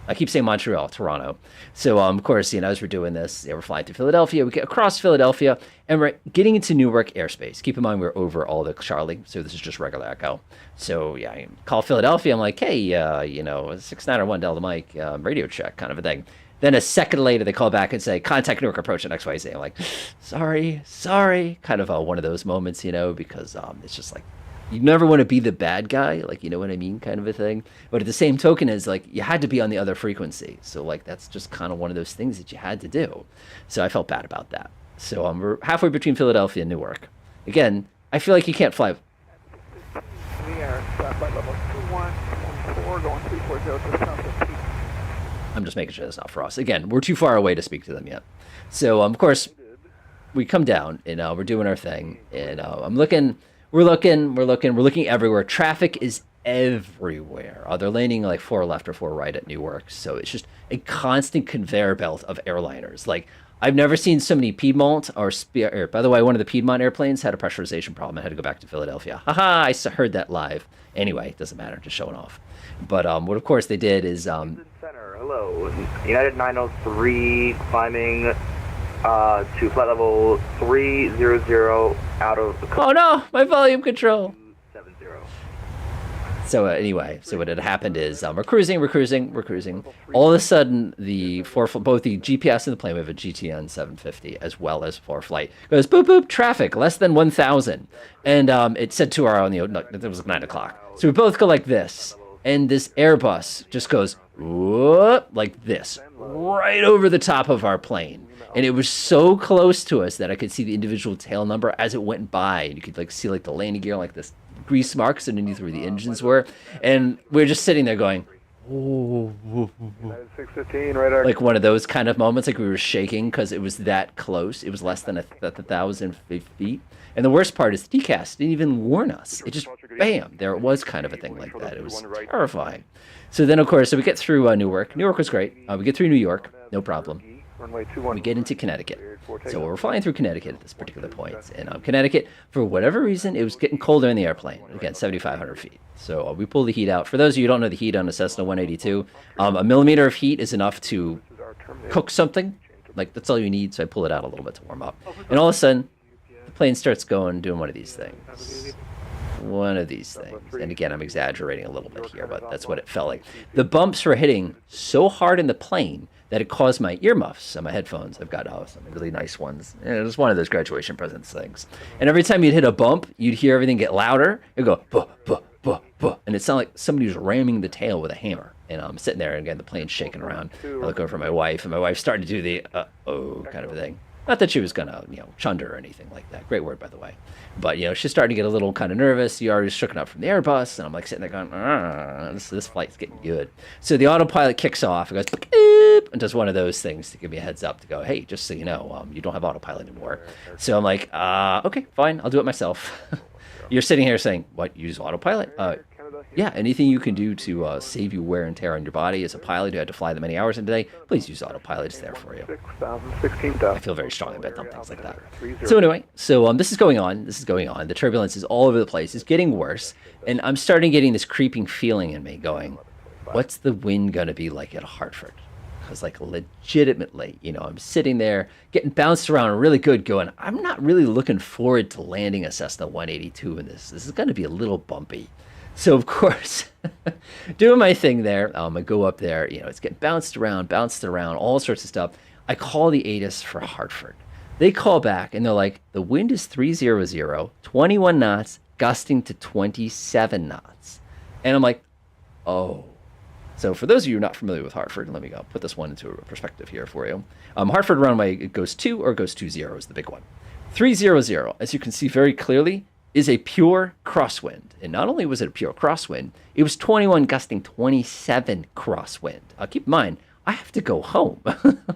S1: I keep saying Montreal, Toronto. So of course, as we're doing this, we're flying through Philadelphia. We get across Philadelphia and we're getting into Newark airspace. Keep in mind we're over all the Charlie, so this is just regular echo. So yeah, I call Philadelphia. I'm like, hey, 6901 Delta Mike, radio check kind of a thing. Then a second later, they call back and say, contact Newark approach at XYZ. I'm like, sorry. Kind of one of those moments, because it's just like, you never want to be the bad guy, like, you know what I mean, kind of a thing. But at the same token is like, you had to be on the other frequency. So like, that's just kind of one of those things that you had to do. So I felt bad about that. So we're halfway between Philadelphia and Newark. Again, I feel like you can't fly.
S6: We are at flight level 2114, going 340 to south.
S1: I'm just making sure that's not for us. Again, we're too far away to speak to them yet. So, of course, we come down, and we're doing our thing. And we're looking everywhere. Traffic is everywhere. They're landing like 4 left or 4 right at Newark. So it's just a constant conveyor belt of airliners. Like, I've never seen so many Piedmont or Spirit. By the way, one of the Piedmont airplanes had a pressurization problem. I had to go back to Philadelphia. Haha, I heard that live. Anyway, it doesn't matter, just showing off. But what, of course, they did is...
S5: Center, hello. United 903 climbing to flight level 300 out of the...
S1: Oh, no! My volume control!
S5: 70.
S1: So anyway, so what had happened is we're cruising. All of a sudden, both the GPS and the plane, we have a GTN 750 as well as ForeFlight, goes boop boop, traffic less than 1,000, and it said to our own, it was 9 o'clock. So we both go like this, and this Airbus just goes whoop like this right over the top of our plane. And it was so close to us that I could see the individual tail number as it went by, and you could like see like the landing gear, like this grease marks underneath where the engines were, and we were just sitting there going, oh,
S6: 615 radar.
S1: like one of those kind of moments, like we were shaking because it was that close. It was less than 1,000 feet. And the worst part is TCAS didn't even warn us. It just, bam, there it was, kind of a thing like that. It was terrifying. So then, of course, so we get through Newark. Newark was great. We get through New York, no problem. We get into Connecticut. So we're flying through Connecticut at this particular point. And Connecticut, for whatever reason, it was getting colder in the airplane. Again, 7,500 feet. So we pull the heat out. For those of you who don't know the heat on a Cessna 182, a millimeter of heat is enough to cook something. Like, that's all you need. So I pull it out a little bit to warm up. And all of a sudden, the plane starts doing one of these things. And again, I'm exaggerating a little bit here, but that's what it felt like. The bumps were hitting so hard in the plane that it caused my earmuffs and my headphones. I've got some really nice ones. And it was one of those graduation presents things. And every time you'd hit a bump, you'd hear everything get louder. It'd go, buh, buh, buh, buh. And it sounded like somebody was ramming the tail with a hammer. And I'm sitting there, and again, the plane's shaking around. I look over at my wife, and my wife's starting to do the uh-oh kind of a thing. Not that she was going to, chunder or anything like that. Great word, by the way. But, she's starting to get a little kind of nervous. You already shooken up from the Airbus. And I'm like sitting there going, this flight's getting good. So the autopilot kicks off. It goes, beep, and does one of those things to give me a heads up to go, hey, just so you know, you don't have autopilot anymore. So I'm like, okay, fine. I'll do it myself. You're sitting here saying, what, you use autopilot? yeah, anything you can do to save you wear and tear on your body as a pilot who had to fly that many hours in a day, please use autopilot. It's there for you.
S6: 6,000, 16,000.
S1: I feel very strongly about things like that. So anyway, this is going on. This is going on. The turbulence is all over the place. It's getting worse. And I'm starting getting this creeping feeling in me going, what's the wind going to be like at Hartford? Because like legitimately, I'm sitting there getting bounced around really good going, I'm not really looking forward to landing a Cessna 182 in this. This is going to be a little bumpy. So of course, doing my thing there, I go up there, it's getting bounced around, all sorts of stuff. I call the ATIS for Hartford. They call back and they're like, the wind is 300, 21 knots, gusting to 27 knots. And I'm like, oh. So for those of you not familiar with Hartford, let me go put this one into a perspective here for you. Hartford runway, it goes 2 or goes 20 is the big one. 300, as you can see very clearly, is a pure crosswind. And not only was it a pure crosswind, it was 21 gusting 27 crosswind. Keep in mind, I have to go home.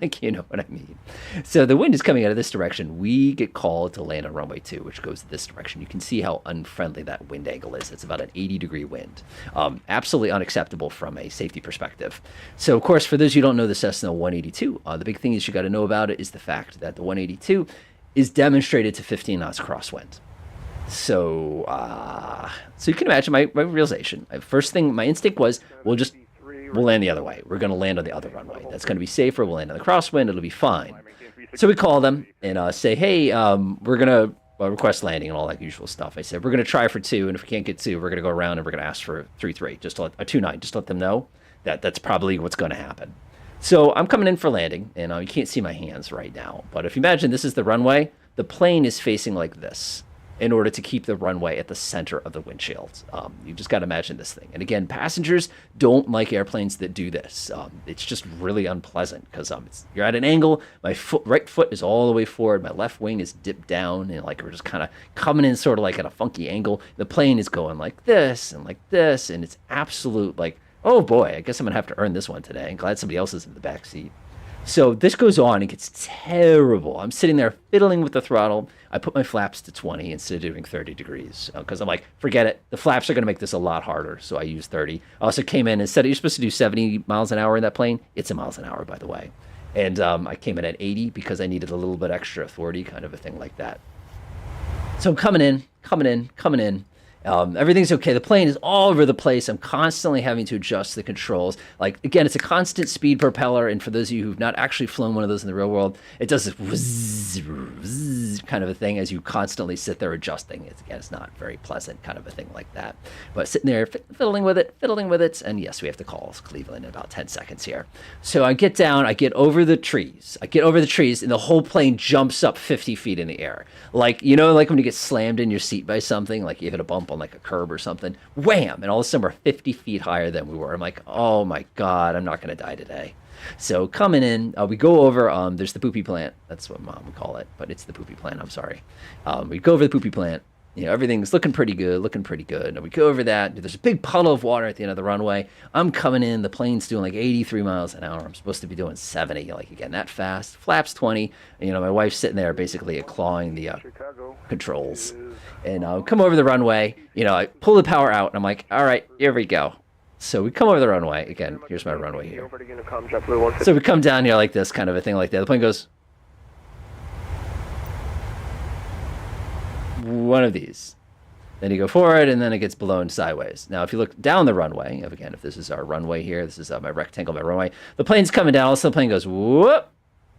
S1: Like, you know what I mean? So the wind is coming out of this direction. We get called to land on runway 2, which goes this direction. You can see how unfriendly that wind angle is. It's about an 80-degree wind. Absolutely unacceptable from a safety perspective. So, of course, for those of you who don't know the Cessna 182, the big thing is you got to know about it is the fact that the 182 is demonstrated to 15 knots crosswind. So you can imagine my realization. First thing, my instinct was, we'll land the other way. We're going to land on the other runway. That's going to be safer. We'll land on the crosswind. It'll be fine. So we call them and say, hey, we're going to request landing and all that usual stuff. I said, we're going to try for 2, and if we can't get 2, we're going to go around and we're going to ask for 3-3, just to let, 2-9, just to let them know that that's probably what's going to happen. So I'm coming in for landing, and you can't see my hands right now. But if you imagine this is the runway, the plane is facing like this in order to keep the runway at the center of the windshield. You just got to imagine this thing. And again, passengers don't like airplanes that do this. It's just really unpleasant because you're at an angle. My right foot is all the way forward. My left wing is dipped down, and like we're just kind of coming in sort of like at a funky angle. The plane is going like this, and it's absolute like, oh boy, I guess I'm gonna have to earn this one today. I'm glad somebody else is in the back seat. So this goes on, it gets terrible. I'm sitting there fiddling with the throttle. I put my flaps to 20 instead of doing 30 degrees because I'm like, forget it. The flaps are going to make this a lot harder, so I use 30. I also came in and said, you're supposed to do 70 miles an hour in that plane. It's a miles an hour, by the way. And I came in at 80 because I needed a little bit extra authority, kind of a thing like that. So I'm coming in. Everything's okay. The plane is all over the place. I'm constantly having to adjust the controls. Like, again, it's a constant speed propeller. And for those of you who've not actually flown one of those in the real world, it does this whizz kind of a thing as you constantly sit there adjusting. It's not very pleasant, kind of a thing like that. But sitting there fiddling with it. And yes, we have to call Cleveland in about 10 seconds here. So I get down, I get over the trees, and the whole plane jumps up 50 feet in the air. Like, like when you get slammed in your seat by something, like you hit a bump on like a curb or something, wham, and all of a sudden we're 50 feet higher than we were. I'm like, oh my God, I'm not going to die today. So coming in, we go over, there's the poopy plant. That's what Mom would call it, but it's the poopy plant, I'm sorry. We go over the poopy plant. Everything's looking pretty good. And we go over that. There's a big puddle of water at the end of the runway. I'm coming in. The plane's doing like 83 miles an hour. I'm supposed to be doing 70, like again, that fast. Flaps 20. My wife's sitting there basically clawing the controls. And come over the runway. I pull the power out, and I'm like, all right, here we go. So we come over the runway. Again, here's my runway here. So we come down here like this, kind of a thing like that. The plane goes, one of these. Then you go forward, and then it gets blown sideways. Now, if you look down the runway, if this is our runway here, this is my rectangle, my runway, the plane's coming down, all of a sudden the plane goes whoop,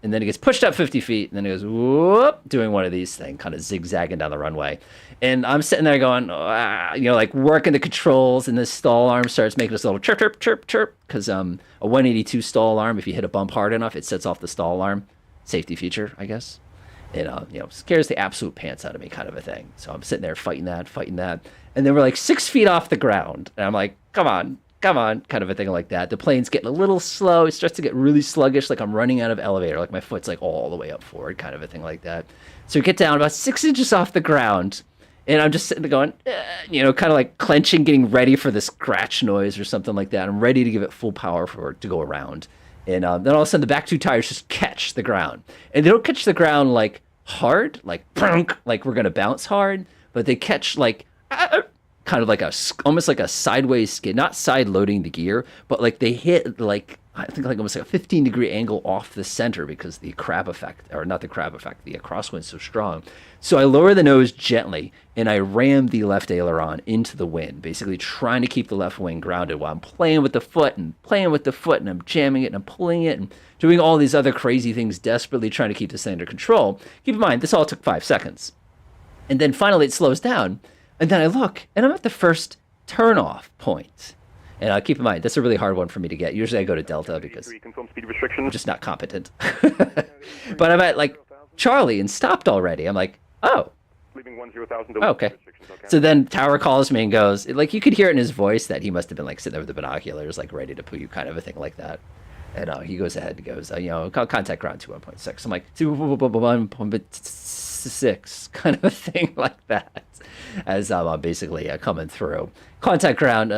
S1: and then it gets pushed up 50 feet, and then it goes whoop, doing one of these things, kind of zigzagging down the runway. And I'm sitting there going, like working the controls, and this stall alarm starts making this little chirp, chirp, chirp, chirp, because a 182 stall alarm, if you hit a bump hard enough, it sets off the stall alarm. Safety feature, I guess. It scares the absolute pants out of me, kind of a thing. So I'm sitting there fighting that. And then we're like 6 feet off the ground. And I'm like, come on, kind of a thing like that. The plane's getting a little slow. It starts to get really sluggish, like I'm running out of elevator, like my foot's like all the way up forward, kind of a thing like that. So we get down about 6 inches off the ground. And I'm just sitting there going, kind of like clenching, getting ready for this scratch noise or something like that. I'm ready to give it full power for it to go around. And then all of a sudden, the back 2 tires just catch the ground. And they don't catch the ground like hard, like we're going to bounce hard, but they catch like kind kind of like almost like a sideways skid, not side loading the gear, but like they hit like, I think like almost like a 15-degree angle off the center because the crab effect, or not the crab effect, the crosswind's so strong. So I lower the nose gently and I ram the left aileron into the wind, basically trying to keep the left wing grounded while I'm playing with the foot and I'm jamming it and I'm pulling it and doing all these other crazy things, desperately trying to keep this thing under control. Keep in mind, this all took 5 seconds. And then finally it slows down. And then I look and I'm at the first turn-off point. And keep in mind, that's a really hard one for me to get. Usually I go to Delta because I'm just not competent. But I'm at like Charlie and stopped already. I'm like, oh. Okay. So then Tower calls me and goes, like you could hear it in his voice that he must have been like sitting there with the binoculars, like ready to put you, kind of a thing like that. And he goes ahead and goes, contact ground 21.6. I'm like, 1.6, kind of a thing like that. As I'm basically coming through. Contact ground,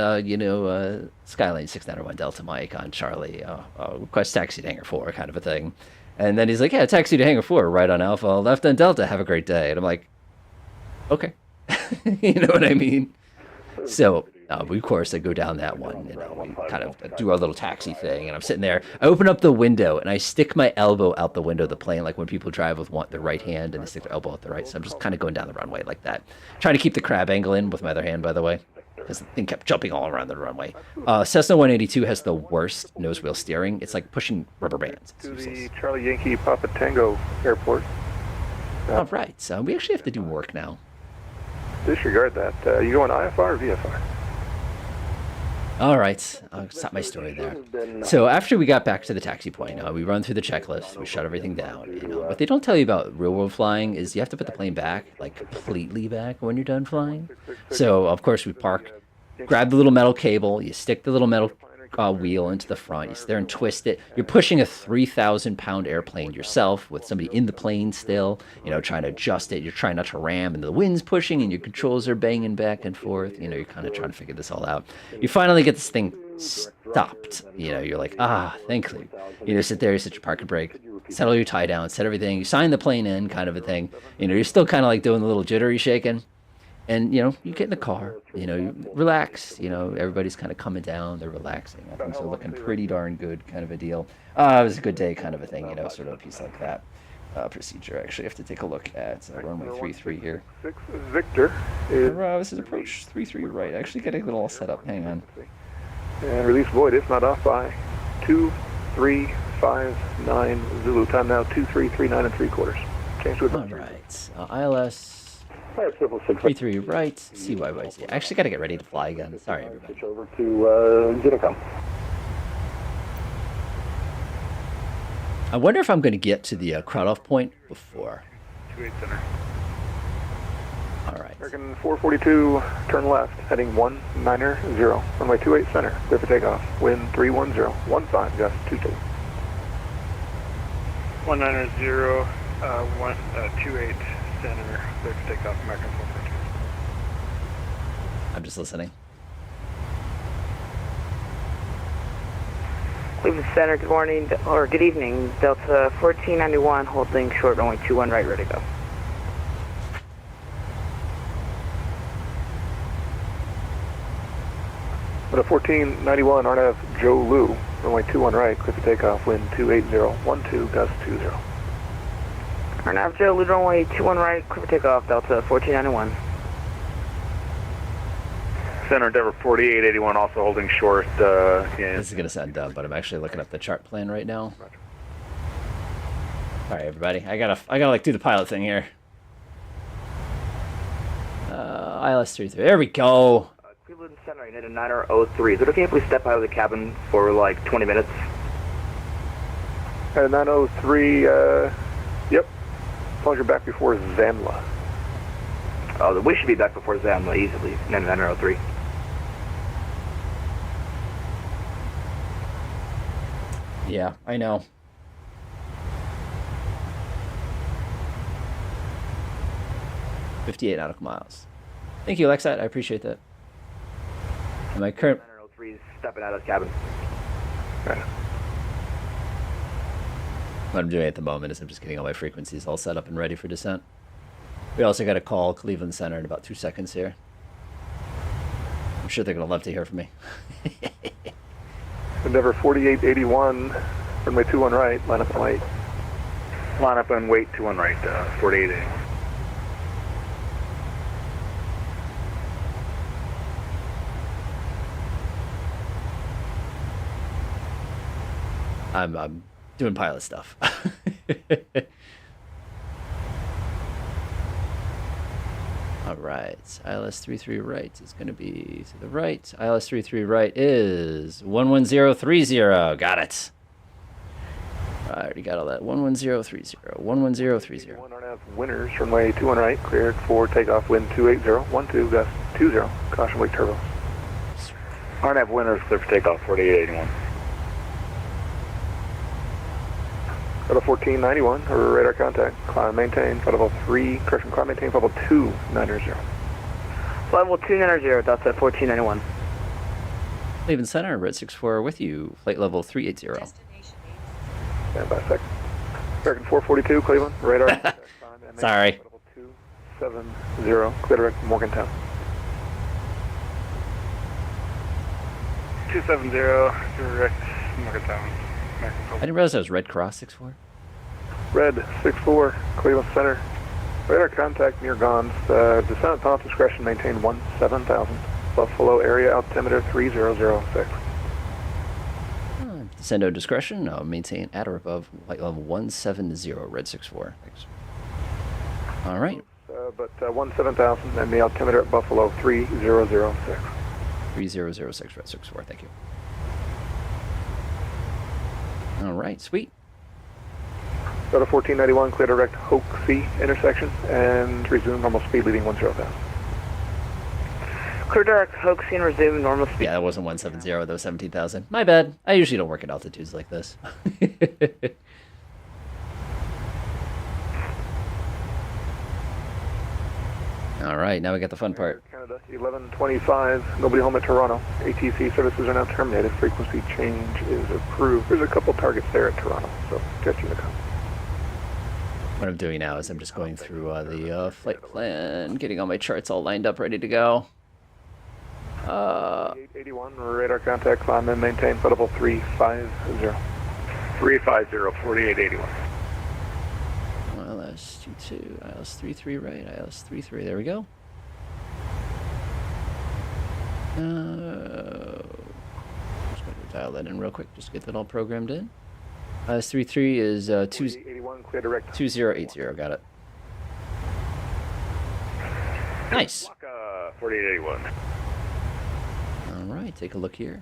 S1: Skyline 691 Delta Mike on Charlie. Request taxi to Hangar 4, kind of a thing. And then he's like, yeah, taxi to Hangar 4, right on Alpha, left on Delta, have a great day. And I'm like, okay. You know what I mean? So, of course, I go down that one, we kind of do our little taxi thing, and I'm sitting there. I open up the window, and I stick my elbow out the window of the plane, like when people drive with their right hand, and they stick their elbow out the right. So I'm just kind of going down the runway like that. Trying to keep the crab angle in with my other hand, by the way, because the thing kept jumping all around the runway. Cessna 182 has the worst nose wheel steering. It's like pushing rubber bands.
S6: To the Charlie Yankee Papa Tango Airport.
S1: All right, so we actually have to do work now.
S6: Disregard that. You going IFR or VFR?
S1: All right, I'll stop my story there. So after we got back to the taxi point, we run through the checklist, we shut everything down. What they don't tell you about real-world flying is you have to put the plane back, like completely back when you're done flying. So, of course, we park, grab the little metal cable, you stick the little metal wheel into the front, you sit there and twist it. You're pushing a 3,000-pound airplane yourself with somebody in the plane still, trying to adjust it. You're trying not to ram, and the wind's pushing, and your controls are banging back and forth. You're kind of trying to figure this all out. You finally get this thing stopped. You're like, thank you. Sit there, you set your parking brake, settle your tie down, set everything. You sign the plane in, kind of a thing. You're still kind of like doing the little jittery shaking. And, you get in the car, you relax, everybody's kind of coming down, they're relaxing. I think they're looking pretty darn good, kind of a deal. It was a good day, kind of a thing, sort of a piece like that. Procedure, actually, I have to take a look at runway 33 here.
S6: Victor is...
S1: This is approach 33 right. I actually got it all set up, hang on.
S6: And release void, it's not off by 2359 Zulu. Time now 2339 and 3/4. Change to
S1: All right, ILS... 33 right, CYYZ. I actually got to get ready to fly again. Sorry, everybody.
S6: Switch over to Zinacom.
S1: I wonder if I'm going to get to the crowd-off point before.
S6: 28 center.
S1: All right.
S6: American 442, turn left, heading 190. Runway 28 center, clear for takeoff. Wind 310, 15, gust 22.
S5: 190, 28 center, clear for takeoff, American 442.
S1: I'm just listening.
S7: Cleveland Center, good morning, or good evening. Delta 1491, holding short runway 21 right, ready to go.
S6: But a 1491, RNAV Joe Lou, runway 21 right, clear for takeoff, wind 280, 12, gust 20.
S7: RNAV Joe Lou, runway 21 right, clear for takeoff, Delta 1491.
S6: Center Endeavor 4881, also holding short.
S1: This is going to sound dumb, but I'm actually looking up the chart plan right now. All right, everybody. I gotta like do the pilot thing here. ILS 33. There we go.
S7: Cleveland Center, United 903. Is it okay if we step out of the cabin for like 20 minutes?
S6: At 903, yep. As long as you're back before Zamla.
S7: Oh, we should be back before Zamla easily. 903.
S1: Yeah, I know. $58 nautical miles. Thank you, Alexat. I appreciate that. And my current...
S7: 903 is stepping out of the cabin.
S6: Okay.
S1: What I'm doing at the moment is I'm just getting all my frequencies all set up and ready for descent. We also got to call Cleveland Center in about 2 seconds here. I'm sure they're going to love to hear from me.
S6: Endeavor 4881, runway 21 right, line up and wait.
S5: Line up and wait, 21 right, 4880.
S1: I'm doing pilot stuff. All right, ILS 33 right is going to be to the right. ILS 33 right is 11030. Got it. I already got all that. 11030. 11030.
S6: 1 RNAV winners, runway 21 right, cleared for takeoff, wind 280, 12, gust 20, caution wake turbos.
S5: RNAV winners, clear for takeoff, 4881.
S6: Out of 1491, radar contact, climb maintain, flight level 3, correction, climb maintain, flight level 290.
S7: Flight level 290, Delta 1491.
S1: Leaving center, red 64 with you. Flight level 380.
S6: Stand by sec. American 442, Cleveland, radar contact, climb and
S1: Sorry.
S6: maintain, flight level 270, clear direct Morgantown.
S5: 270, direct Morgantown.
S1: I didn't realize that was Red Cross 64.
S6: Red 64, Cleveland Center. Radar contact near Gons. Descent at pilot discretion, maintain 17,000. Buffalo area altimeter 3006.
S1: Descend at discretion. Maintain at or above flight level 170. Red 64. Thanks. All right.
S6: But 17,000 and the altimeter at Buffalo 3006.
S1: 3006 Red 64. Thank you. All right, sweet.
S6: Go to 1491, clear direct Hoaxie intersection, and resume normal speed leading 10,000.
S7: Clear direct Hoaxie and resume normal speed.
S1: Yeah, that wasn't 170, that was 17,000. My bad. I usually don't work at altitudes like this. All right, now we got the fun part.
S6: Canada 1125, nobody home at Toronto. ATC services are now terminated. Frequency change is approved. There's a couple targets there at Toronto, so catch you in the car.
S1: What I'm doing now is I'm just going through the flight plan, getting all my charts all lined up, ready to go.
S6: 81, radar contact, climb and maintain flight level 350.
S5: 350, 4881.
S1: ILS 22, ILS 33 right, ILS 33, there we go. Just going to dial that in real quick, just to get that all programmed in. ILS 33 is
S6: 81, clear direct
S1: 2080, got it. Nice.
S5: 4881.
S1: All right, take a look here.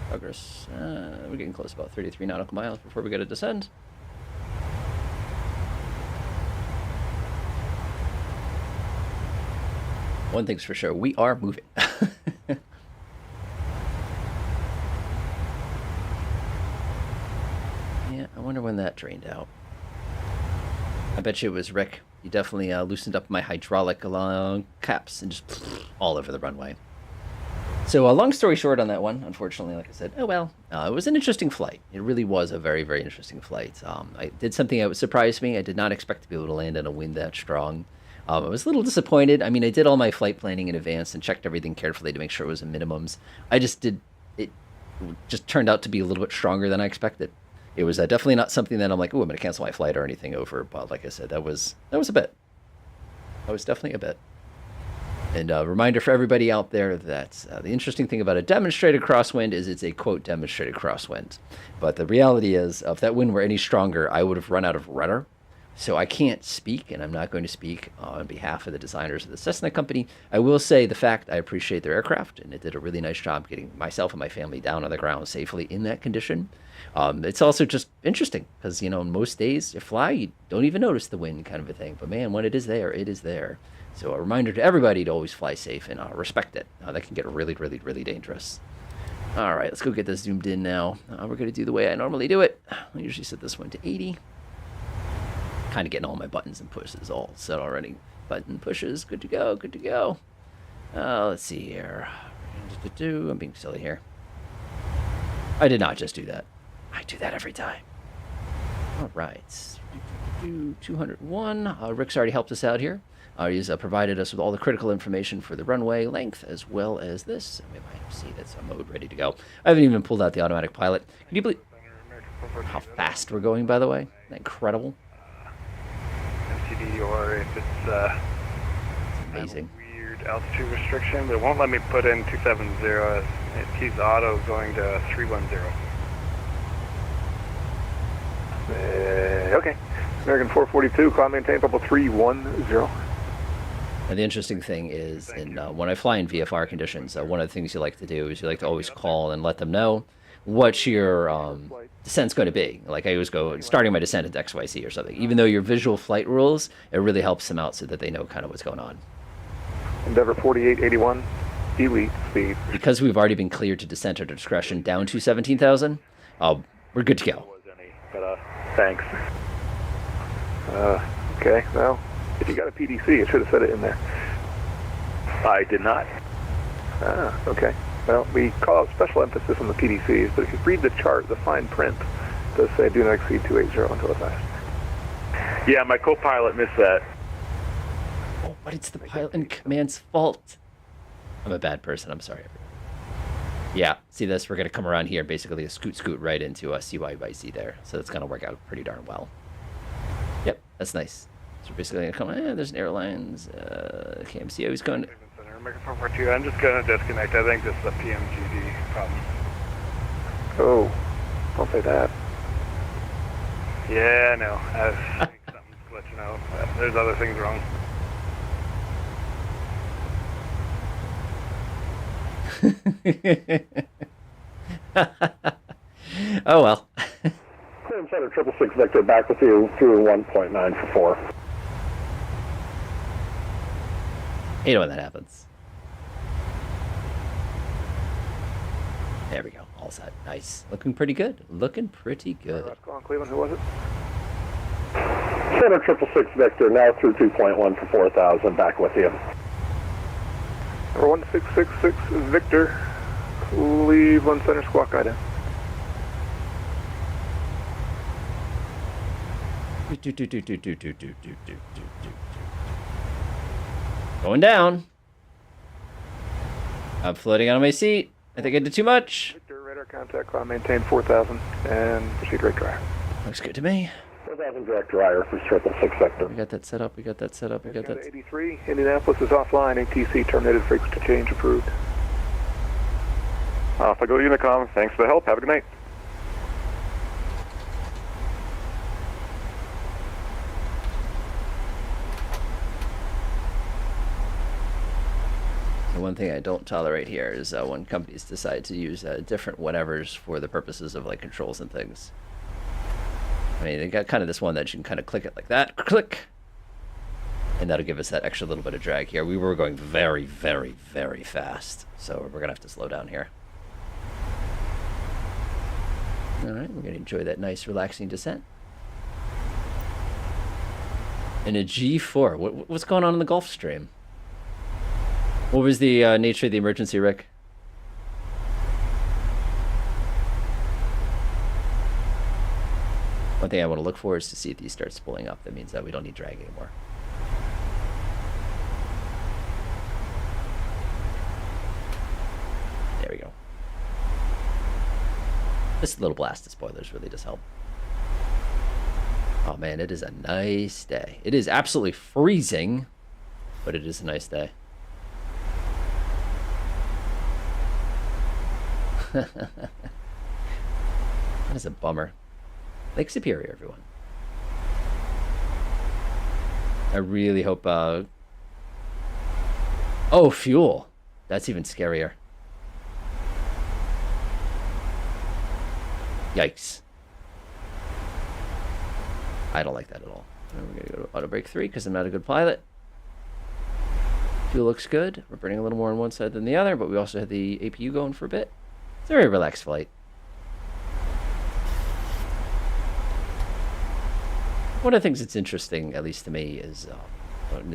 S1: Progress. We're getting close, about 33 nautical miles before we get to descend. One thing's for sure, we are moving. Yeah, I wonder when that drained out. I bet you it was Rick. He definitely loosened up my hydraulic along caps and just all over the runway. So long story short on that one, unfortunately, like I said, oh well, it was an interesting flight. It really was a very, very interesting flight. I did something that would surprise me. I did not expect to be able to land in a wind that strong. I was a little disappointed. I mean, I did all my flight planning in advance and checked everything carefully to make sure it was a minimums. It just turned out to be a little bit stronger than I expected. It was definitely not something that I'm like, oh, I'm going to cancel my flight or anything over. But like I said, that was a bit. That was definitely a bit. And a reminder for everybody out there that the interesting thing about a demonstrated crosswind is it's a, quote, demonstrated crosswind. But the reality is, if that wind were any stronger, I would have run out of rudder. So I can't speak, and I'm not going to speak on behalf of the designers of the Cessna company. I will say the fact I appreciate their aircraft, and it did a really nice job getting myself and my family down on the ground safely in that condition. It's also just interesting because, you know, most days you fly, you don't even notice the wind kind of a thing. But man, when it is there, it is there. So a reminder to everybody to always fly safe and respect it. That can get really, really, really dangerous. All right, let's go get this zoomed in now. We're going to do the way I normally do it. I usually set this one to 80. Kind of getting all my buttons and pushes all set already. Button pushes, good to go, good to go. Let's see here. I'm being silly here. I did not just do that. I do that every time. All right. 201. Rick's already helped us out here. He's provided us with all the critical information for the runway length, as well as this. We might see that's a mode ready to go. I haven't even pulled out the automatic pilot. Can you believe how fast we're going, by the way? Isn't that incredible?
S5: MCD, or if it's
S1: Amazing.
S5: weird altitude restriction, but it won't let me put in 270. It keeps auto going to 310.
S6: Okay. American 442, climb maintain level 310.
S1: And the interesting thing is, when I fly in VFR conditions, one of the things you like to do is you like to always call and let them know what your descent's going to be. Like I always go, starting my descent at XYZ or something. Even though your visual flight rules, it really helps them out so that they know kind of what's going on.
S6: Endeavor 4881, elite speed.
S1: Because we've already been cleared to descent at discretion down to 17,000, we're good to go.
S5: But thanks.
S6: Okay, well, if you got a PDC, it should have said it in there.
S5: I did not.
S6: Ah, okay. Well, we call out special emphasis on the PDCs, but if you read the chart, the fine print does say do not exceed 280 until it's fast.
S5: Yeah, my co-pilot missed that.
S1: Oh, but it's the pilot and command's fault. I'm a bad person. I'm sorry, everyone. Yeah, see this? We're going to come around here, basically a scoot right into a CYYZ there. So that's going to work out pretty darn well. Yep, that's nice. So we're basically going to come, there's an airlines, KMCO is going to...
S5: American 442, I'm just going to disconnect. I think this is a PMGD problem.
S6: Oh, don't say that.
S5: Yeah, I know. I think something's glitching out. There's other things wrong.
S1: Oh well.
S6: Clear Center 666 Victor, back with you through 1.9 for 4.
S1: You know when that happens. There we go. All set. Nice. Looking pretty good. Looking pretty good.
S6: Go on, Cleveland. Who was it?
S8: Center 666 Victor, now through 2.1 for 4,000. Back with you.
S6: Number 1666 Victor, Cleveland Center, squawk guide in.
S1: Going down. I'm floating out of my seat. I think I did too much.
S6: Victor, radar contact, climb maintain 4,000, and proceed rate dryer.
S1: Looks good to me.
S8: 4,000 direct dryer for 666 Victor.
S1: We got that set up. We got that set up. We got that.
S6: 83, Indianapolis is offline. ATC terminated, frequency change approved.
S8: If I go to Unicom, thanks for the help. Have a good night.
S1: The one thing I don't tolerate here is when companies decide to use different whatevers for the purposes of like controls and things. I mean, they got kind of this one that you can kind of click it like that, click, and that'll give us that extra little bit of drag here. We were going very, very, very fast, so we're gonna have to slow down here. All right, we're gonna enjoy that nice, relaxing descent. In a G4, what's going on in the Gulf Stream? What was the nature of the emergency, Rick? One thing I want to look for is to see if these start spooling up. That means that we don't need drag anymore. There we go. This little blast of spoilers really does help. Oh man, it is a nice day. It is absolutely freezing, but it is a nice day. That is a bummer. Lake Superior, everyone. I really hope... Oh, fuel. That's even scarier. Yikes. I don't like that at all. We're going to go to auto brake 3 because I'm not a good pilot. Fuel looks good. We're burning a little more on one side than the other, but we also had the APU going for a bit. It's a very relaxed flight. One of the things that's interesting, at least to me, is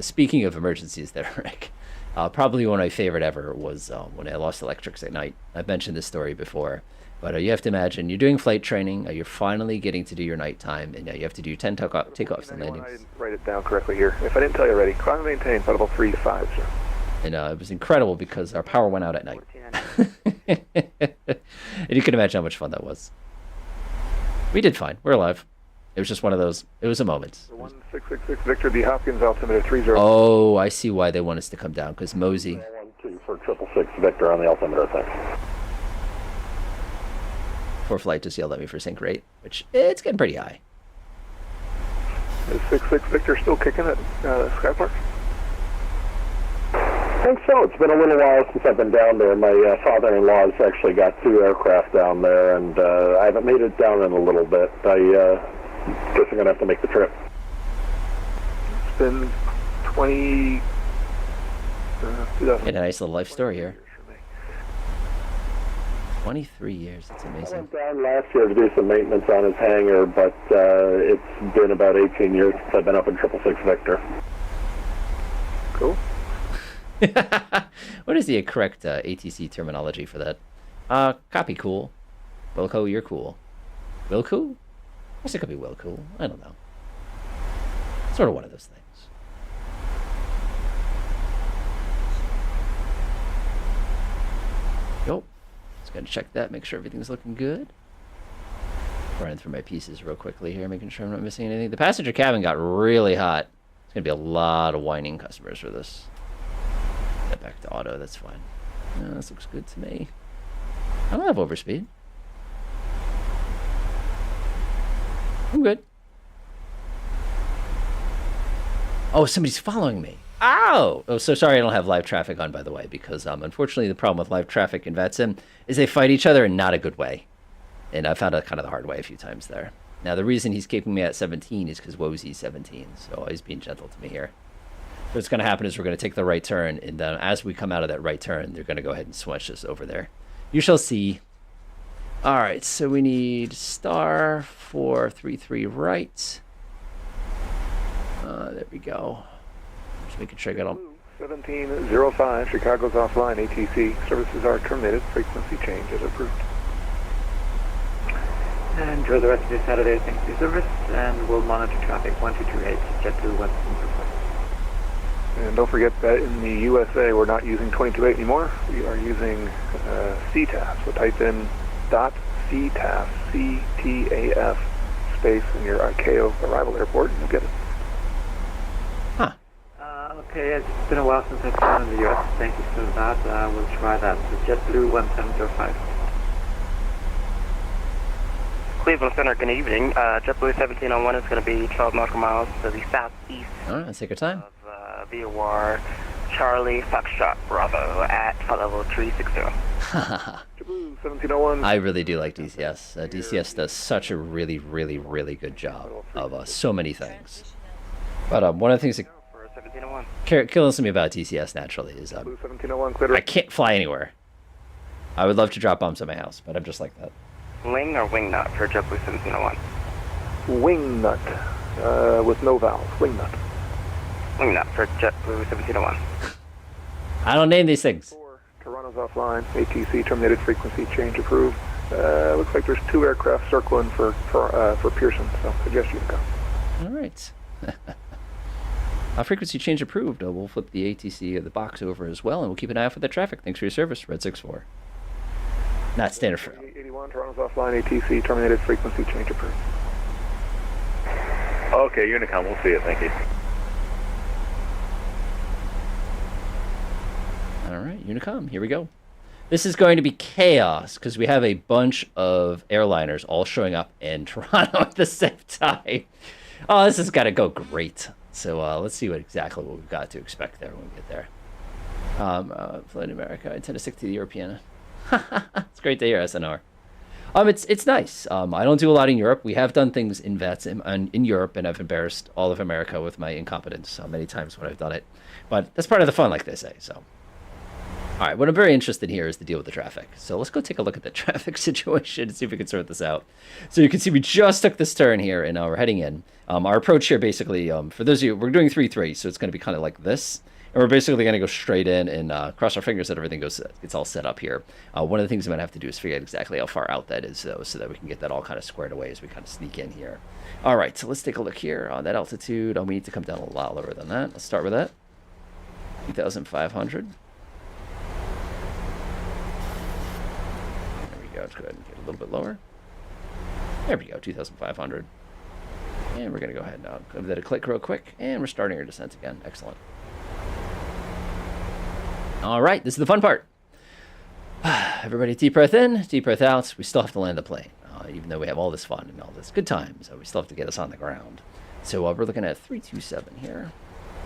S1: speaking of emergencies there, Rick, probably one of my favorite ever was when I lost electrics at night. I've mentioned this story before. But you have to imagine, you're doing flight training, you're finally getting to do your nighttime, and you have to do 10 takeoffs and
S6: I
S1: landings.
S6: didn't write it down correctly here. If I didn't tell you already, climb and maintain, flight level 350.
S1: And it was incredible because our power went out at night. And you can imagine how much fun that was. We did fine. We're alive. It was just one of those. It was a moment.
S6: 1666 Victor, D. Hopkins, altimeter 30.
S1: Oh, I see why they want us to come down, because Mosey.
S8: 1-2 for 666 Victor on the altimeter, thanks.
S1: For flight just yelled at me for sync rate, which it's getting pretty high.
S6: Is 66 Victor still kicking at Skypark?
S8: I think so. It's been a little while since I've been down there. My father-in-law's actually got 2 aircraft down there, and I haven't made it down in a little bit. I guess I'm going to have to make the trip.
S6: It's been 20...
S1: Get a nice little life story here. 23 years. That's
S8: I
S1: amazing.
S8: went down last year to do some maintenance on his hangar, but it's been about 18 years since I've been up in 666 Victor.
S6: Cool.
S1: What is the correct ATC terminology for that? Copy cool. Wilco, you're cool. Wilco? I guess it could be Wilco. I don't know. Sort of one of those things. Yo. Just gotta check that, make sure everything's looking good. Running through my pieces real quickly here, making sure I'm not missing anything. The passenger cabin got really hot. It's gonna be a lot of whining customers for this. Get back to auto, that's fine. No, this looks good to me. I don't have overspeed. I'm good. Oh, somebody's following me. Ow! Oh, so sorry I don't have live traffic on, by the way, because unfortunately the problem with live traffic in VATSIM is they fight each other in not a good way. And I found out kind of the hard way a few times there. Now, the reason he's keeping me at 17 is because Wozy's 17, so he's being gentle to me here. What's going to happen is we're going to take the right turn, and then as we come out of that right turn, they're going to go ahead and switch us over there. You shall see. All right, so we need star 433 right. There we go. Just making sure I got all...
S6: 1705, Chicago's offline, ATC. Services are terminated. Frequency change is approved.
S4: Enjoy the rest of your Saturday. Thanks for your service, and we'll monitor traffic 1228, JetBlue 175.
S6: And don't forget that in the USA, we're not using 228 anymore. We are using CTAF. So type in .CTAF, C-T-A-F, space in your ICAO arrival airport, and you'll get it.
S1: Huh.
S4: Okay, it's been a while since I've flown in the US. Thank you for that. We'll try that. So JetBlue 1705.
S5: Cleveland Center, good evening. JetBlue 1701 is going to be 12 nautical miles to the southeast
S1: All right, let's take our time.
S5: of VOR Charlie Foxtrot Bravo at flight level 360.
S6: JetBlue 1701.
S1: I really do like DCS. DCS does such a really, really, really good job of so many things. But one of the things that
S5: For 1701.
S1: kills me about DCS naturally is
S6: JetBlue 1701, clear.
S1: I can't fly anywhere. I would love to drop bombs at my house, but I'm just like that.
S5: Wing or wing nut for JetBlue 1701?
S6: Wing nut, with no vowels. Wing nut.
S5: Wing nut for JetBlue 1701.
S1: I don't name these things.
S6: Toronto's offline. ATC terminated. Frequency change approved. Looks like there's 2 aircraft circling for Pearson, so suggest you go.
S1: All right. Frequency change approved. We'll flip the ATC of the box over as well, and we'll keep an eye out for the traffic. Thanks for your service, Red 64. Not standard for...
S6: 81, Toronto's offline. ATC terminated. Frequency change approved.
S8: Okay, Unicom, we'll see you. Thank you.
S1: All right, Unicom, here we go. This is going to be chaos because we have a bunch of airliners all showing up in Toronto at the same time. Oh, this has got to go great. So let's see exactly what we've got to expect there when we get there. Flight America, I tend to stick to the European. It's great to hear, SNR. It's nice. I don't do a lot in Europe. We have done things in VATSIM in Europe, and I've embarrassed all of America with my incompetence many times when I've done it. But that's part of the fun, like they say. So, All right, what I'm very interested in here is to deal with the traffic. So let's go take a look at the traffic situation and see if we can sort this out. So you can see we just took this turn here, and we're heading in. Our approach here basically, for those of you, we're doing 3-3, so it's going to be kind of like this. And we're basically going to go straight in and cross our fingers that everything gets all set up here. One of the things I'm going to have to do is figure out exactly how far out that is, though, so that we can get that all kind of squared away as we kind of sneak in here. All right, so let's take a look here on that altitude. We need to come down a lot lower than that. Let's start with that. 2,500. Let's go ahead and get a little bit lower. There we go, 2,500. And we're going to go ahead and give that a click real quick. And we're starting our descent again. Excellent. All right, this is the fun part. Everybody deep breath in, deep breath out. We still have to land the plane, even though we have all this fun and all this good time. So we still have to get us on the ground. So we're looking at 327 here.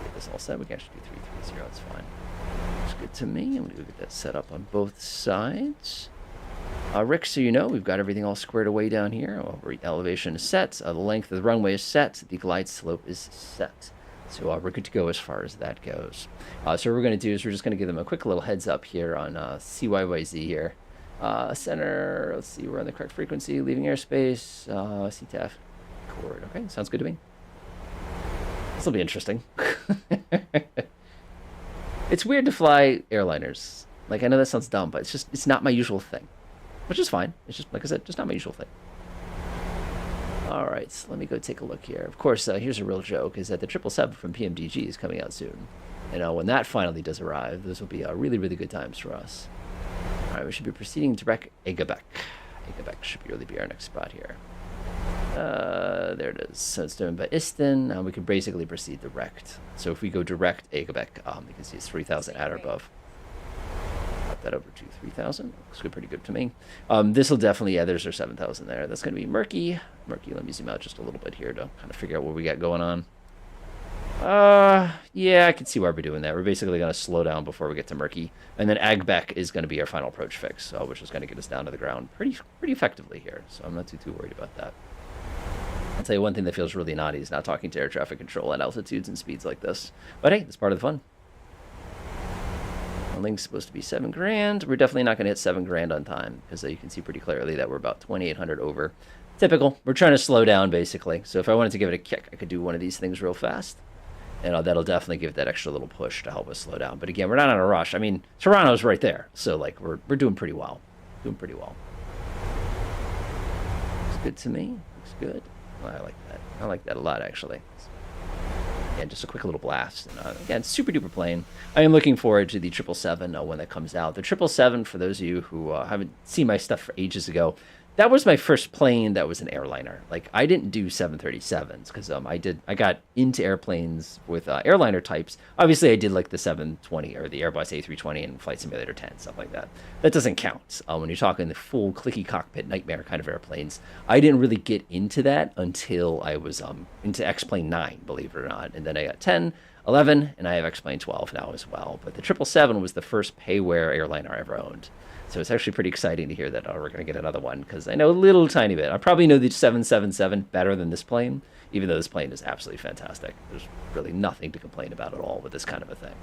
S1: Get this all set. We can actually do 330. That's fine. Looks good to me. I'm going to get that set up on both sides. Rick, so you know, we've got everything all squared away down here. Elevation is set. The length of the runway is set. The glide slope is set. So we're good to go as far as that goes. So what we're going to do is we're just going to give them a quick little heads up here on CYYZ here. Center, let's see, we're on the correct frequency. Leaving airspace. CTAF. Chord. Okay, sounds good to me. This will be interesting. It's weird to fly airliners. Like, I know that sounds dumb, but it's not my usual thing. Which is fine. It's just, like I said, just not my usual thing. All right, so let me go take a look here. Of course, here's a real joke, is that the 777 from PMDG is coming out soon. And when that finally does arrive, those will be really, really good times for us. All right, we should be proceeding direct Eggebek. Eggebek should really be our next spot here. There it is. So it's done by Iston. We can basically proceed direct. So if we go direct Eggebek, you can see it's 3,000 at or above. That over to 3,000. Looks good, pretty good to me. This will definitely, yeah, there's our 7,000 there. That's going to be murky. Murky, let me zoom out just a little bit here to kind of figure out what we got going on. Yeah, I can see why we're doing that. We're basically going to slow down before we get to murky. And then Agbeck is going to be our final approach fix, which is going to get us down to the ground pretty effectively here. So I'm not too worried about that. I'll tell you one thing that feels really naughty is not talking to air traffic control at altitudes and speeds like this. But hey, it's part of the fun. Link's supposed to be $7,000. We're definitely not going to hit $7,000 on time because you can see pretty clearly that we're about 2,800 over. Typical. We're trying to slow down basically. So if I wanted to give it a kick, I could do one of these things real fast, and that'll definitely give it that extra little push to help us slow down. But again, we're not on a rush. I mean, Toronto's right there, so like we're doing pretty well. Doing pretty well. Looks good to me. Looks good. Well, I like that. I like that a lot actually. And just a quick little blast. And, again, super duper plane. I am looking forward to the 777 when that comes out. The 777, for those of you who haven't seen my stuff for ages ago, that was my first plane that was an airliner. Like, I didn't do 737s because I got into airplanes with airliner types. Obviously, I did like the 720 or the Airbus A320 and Flight Simulator 10, stuff like that. That doesn't count when you're talking the full clicky cockpit nightmare kind of airplanes. I didn't really get into that until I was into X-Plane 9, believe it or not. And then I got 10, 11, and I have X-Plane 12 now as well. But the 777 was the first payware airliner I ever owned. So it's actually pretty exciting to hear that we're going to get another one, because I know a little tiny bit. I probably know the 777 better than this plane, even though this plane is absolutely fantastic. There's really nothing to complain about at all with this kind of a thing.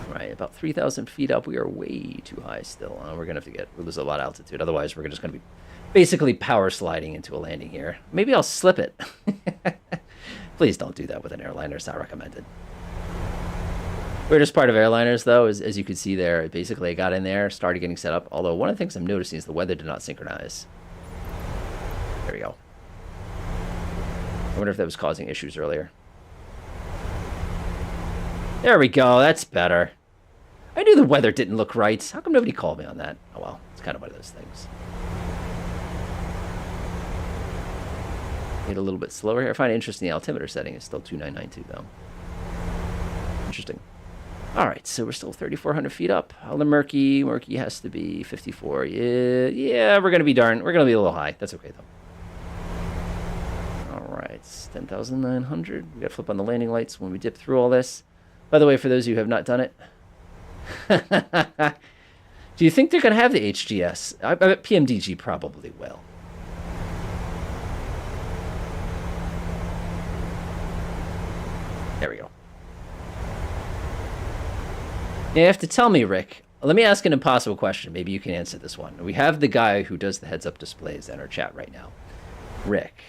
S1: All right, about 3,000 feet up. We are way too high still. We're going to have to lose a lot of altitude. Otherwise, we're just going to be basically power sliding into a landing here. Maybe I'll slip it. Please don't do that with an airliner. It's not recommended. Weirdest part of airliners, though, is as you can see there, basically I got in there, started getting set up, although one of the things I'm noticing is the weather did not synchronize. There we go. I wonder if that was causing issues earlier. There we go, that's better. I knew the weather didn't look right. How come nobody called me on that? Oh well, it's kind of one of those things. Get a little bit slower here. I find it interesting the altimeter setting is still 2992, though. Interesting. All right, so we're still 3,400 feet up. All the murky has to be 54. Yeah, we're gonna be a little high. That's okay though. All right, 10,900. We got to flip on the landing lights when we dip through all this. By the way, for those of you who have not done it, do you think they're gonna have the HGS? I bet PMDG probably will. There we go. You have to tell me, Rick. Let me ask an impossible question. Maybe you can answer this one. We have the guy who does the heads-up displays in our chat right now. Rick.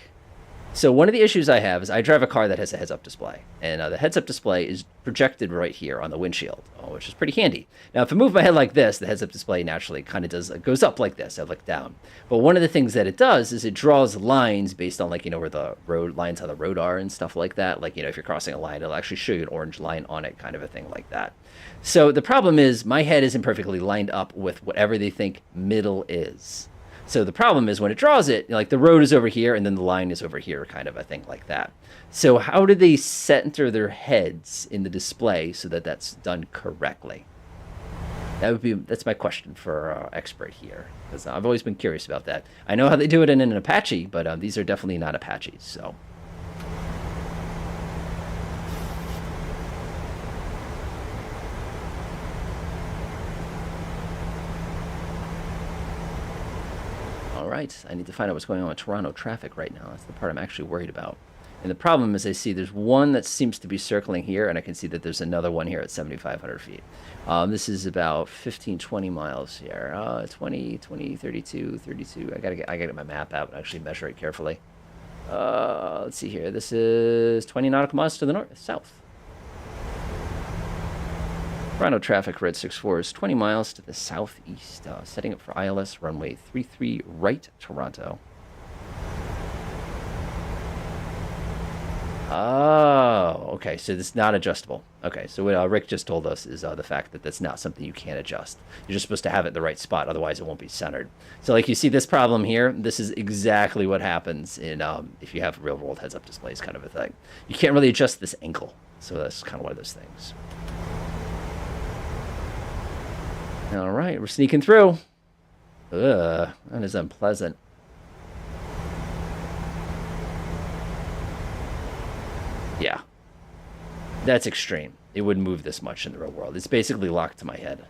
S1: So one of the issues I have is I drive a car that has a heads-up display. And the heads-up display is projected right here on the windshield, which is pretty handy. Now, if I move my head like this, the heads-up display naturally kind of goes up like this. I look down. But one of the things that it does is it draws lines based on, like, you know, where the road lines on the road are and stuff like that. Like, you know, if you're crossing a line, it'll actually show you an orange line on it, kind of a thing like that. So the problem is my head isn't perfectly lined up with whatever they think middle is. So the problem is when it draws it, like the road is over here and then the line is over here, kind of a thing like that. So how do they center their heads in the display so that that's done correctly? That's my question for our expert here, because I've always been curious about that. I know how they do it in an Apache, but these are definitely not Apaches, so. All right, I need to find out what's going on with Toronto traffic right now. That's the part I'm actually worried about. And the problem is I see there's one that seems to be circling here, and I can see that there's another one here at 7,500 feet. This is about 15, 20 miles here. 20, 32. I gotta get my map out and actually measure it carefully. Let's see here. This is 20 nautical miles to the south. Toronto traffic, red 64 is 20 miles to the southeast. Setting up for ILS runway 33 right, Toronto. Oh, okay. So this is not adjustable. Okay, so what Rick just told us is the fact that that's not something you can adjust. You're just supposed to have it in the right spot, otherwise it won't be centered. So like you see this problem here, this is exactly what happens in if you have real-world heads-up displays, kind of a thing. You can't really adjust this angle, so that's kind of one of those things. All right, we're sneaking through. Ugh, that is unpleasant. Yeah, that's extreme. It wouldn't move this much in the real world. It's basically locked to my head.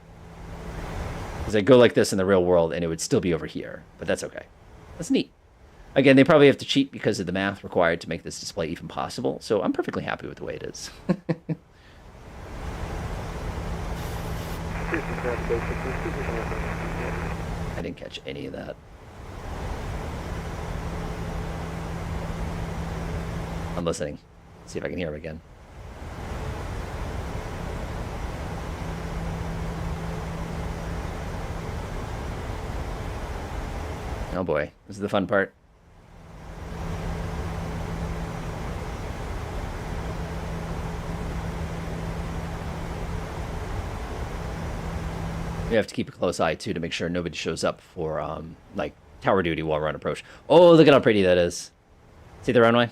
S1: Because I go like this in the real world, and it would still be over here. But that's okay. That's neat. Again, they probably have to cheat because of the math required to make this display even possible. So I'm perfectly happy with the way it is. I didn't catch any of that. I'm listening. See if I can hear him again. Oh boy, this is the fun part. We have to keep a close eye too to make sure nobody shows up for like tower duty while we're on approach. Oh, look at how pretty that is. See the runway?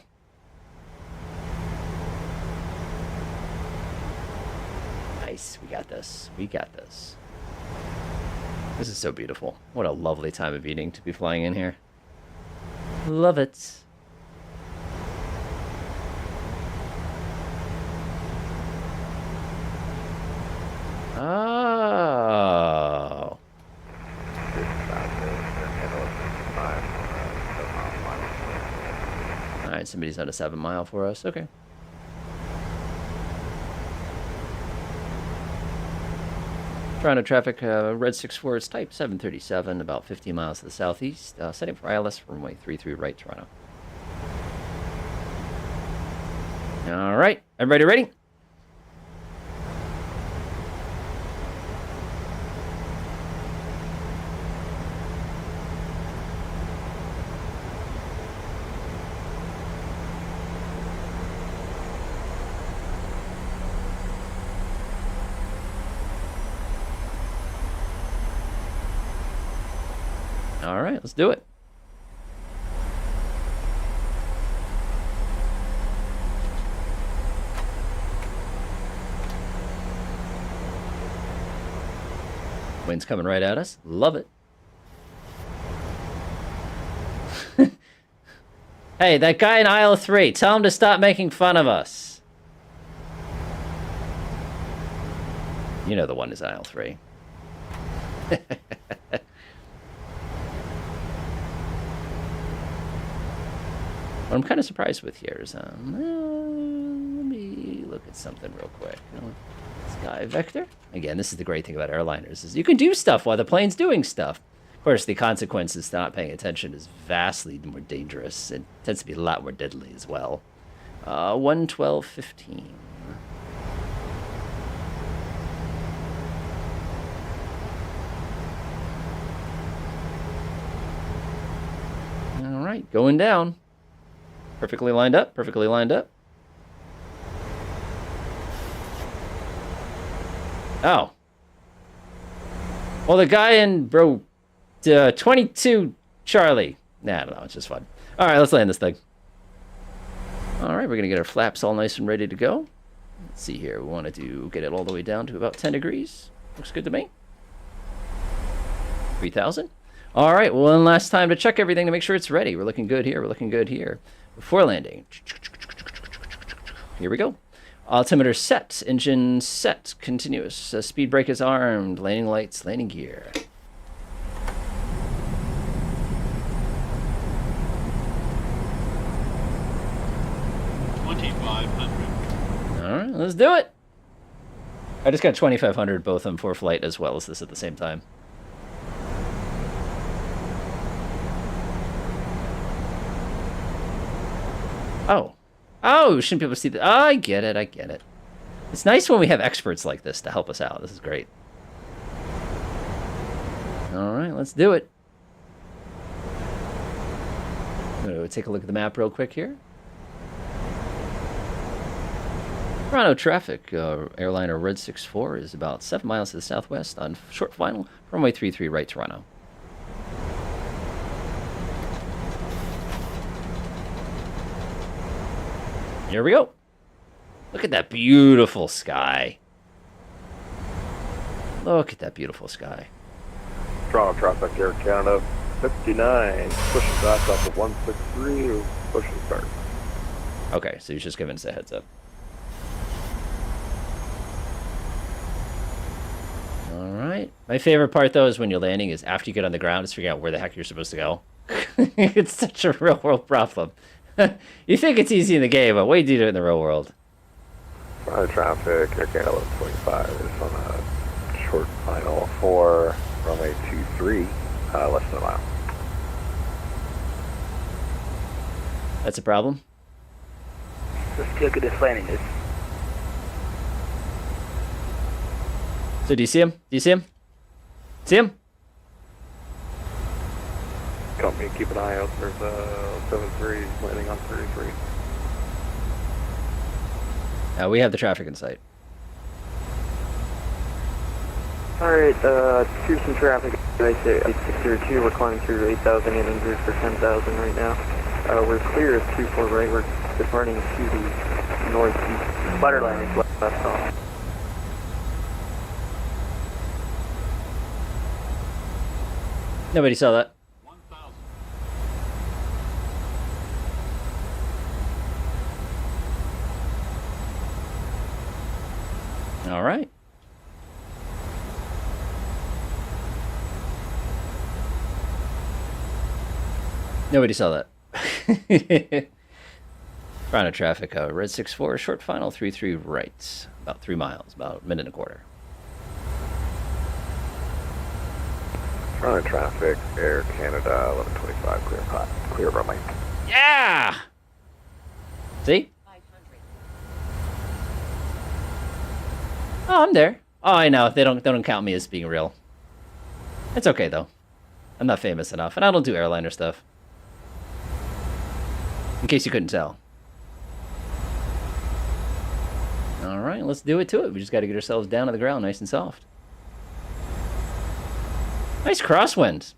S1: Nice, we got this. We got this. This is so beautiful. What a lovely time of evening to be flying in here. Love it. Oh. Alright, somebody's on a 7 mile for us. Okay. Toronto traffic, red 64 is type 737, about 50 miles to the southeast. Setting for ILS, runway 33 right, Toronto. Alright, everybody ready? All right, let's do it. Wind's coming right at us. Love it. Hey, that guy in aisle 3, tell him to stop making fun of us. You know the one is aisle 3. What I'm kind of surprised with here is, let me look at something real quick. Let's Sky Vector. Again, this is the great thing about airliners, is you can do stuff while the plane's doing stuff. Of course, the consequences to not paying attention is vastly more dangerous. It tends to be a lot more deadly as well. 112.15. All right, going down. Perfectly lined up, perfectly lined up. Oh. Well, the guy in, 22 Charlie. Nah, I don't know, it's just fun. All right, let's land this thing. All right, we're going to get our flaps all nice and ready to go. Let's see here. We want to get it all the way down to about 10 degrees. Looks good to me. 3,000. All right, one last time to check everything to make sure it's ready. We're looking good here. We're looking good here. Before landing. Here we go. Altimeter set. Engine set. Continuous. Speed brake is armed. Landing lights. Landing gear. All right, let's do it. I just got 2,500 both on for flight as well as this at the same time. Oh. Oh, shouldn't be able to see that. Oh, I get it. I get it. It's nice when we have experts like this to help us out. This is great. All right, let's do it. I'm going to take a look at the map real quick here. Toronto traffic, airliner Red 64 is about 7 miles to the southwest on short final, runway 33 right Toronto. Here we go. Look at that beautiful sky. Look at that beautiful sky.
S6: Toronto traffic, Air Canada 59, pushing back off of 163, pushing start.
S1: Okay, so he's just giving us a heads up. All right. My favorite part, though, is when you're landing is after you get on the ground, is figuring out where the heck you're supposed to go. It's such a real-world problem. You think it's easy in the game, but wait till you do it in the real world.
S6: Traffic, Air Canada 1125 is on a short final for runway 23, less than a mile.
S1: That's a problem?
S5: Let's look at this landing.
S1: So do you see him? Do you see him? See him?
S6: Company, keep an eye out. There's a 73 landing on 33.
S1: We have the traffic in sight.
S7: Alright, Houston traffic, I say 8602, we're climbing through 8,800 for 10,000 right now. We're clear of 24 right, we're departing to the northeast. Butter line is left off.
S1: Nobody saw that. All right. Nobody saw that. Toronto traffic, Red 64, short final, 33 right. About 3 miles, about a minute and a quarter.
S6: Toronto traffic, Air Canada 1125, clear runway.
S1: Yeah! See? Oh, I'm there. Oh, I know. They don't count me as being real. It's okay though. I'm not famous enough, and I don't do airliner stuff. In case you couldn't tell. All right, let's do it to it. We just got to get ourselves down to the ground, nice and soft. Nice crosswind.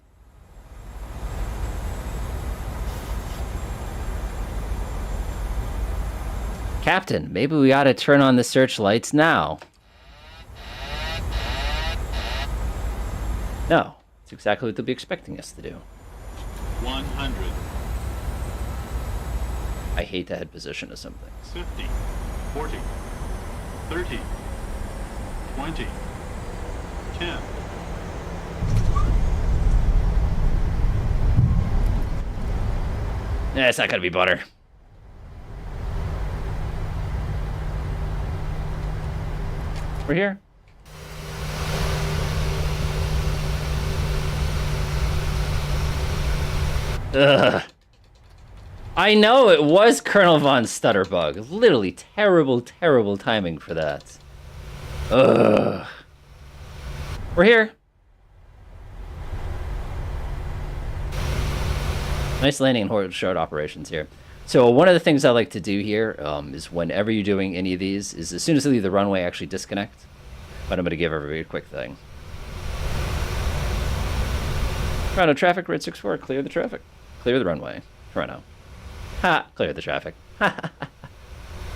S1: Captain, maybe we ought to turn on the searchlights now. No, it's exactly what they'll be expecting us to do.
S9: 100.
S1: I hate the head position of some things.
S9: 50. 40. 30. 20. 10.
S1: Nah, it's not gonna be butter. We're here. Ugh. I know it was Colonel Von Stutterbug. Literally terrible, terrible timing for that. Ugh. We're here. Nice landing and hold short operations here. So one of the things I like to do here is whenever you're doing any of these, is as soon as I leave the runway, actually disconnect. But I'm going to give everybody a quick thing. Toronto traffic, red 64, clear the traffic. Clear the runway. Toronto. Ha! Clear the traffic.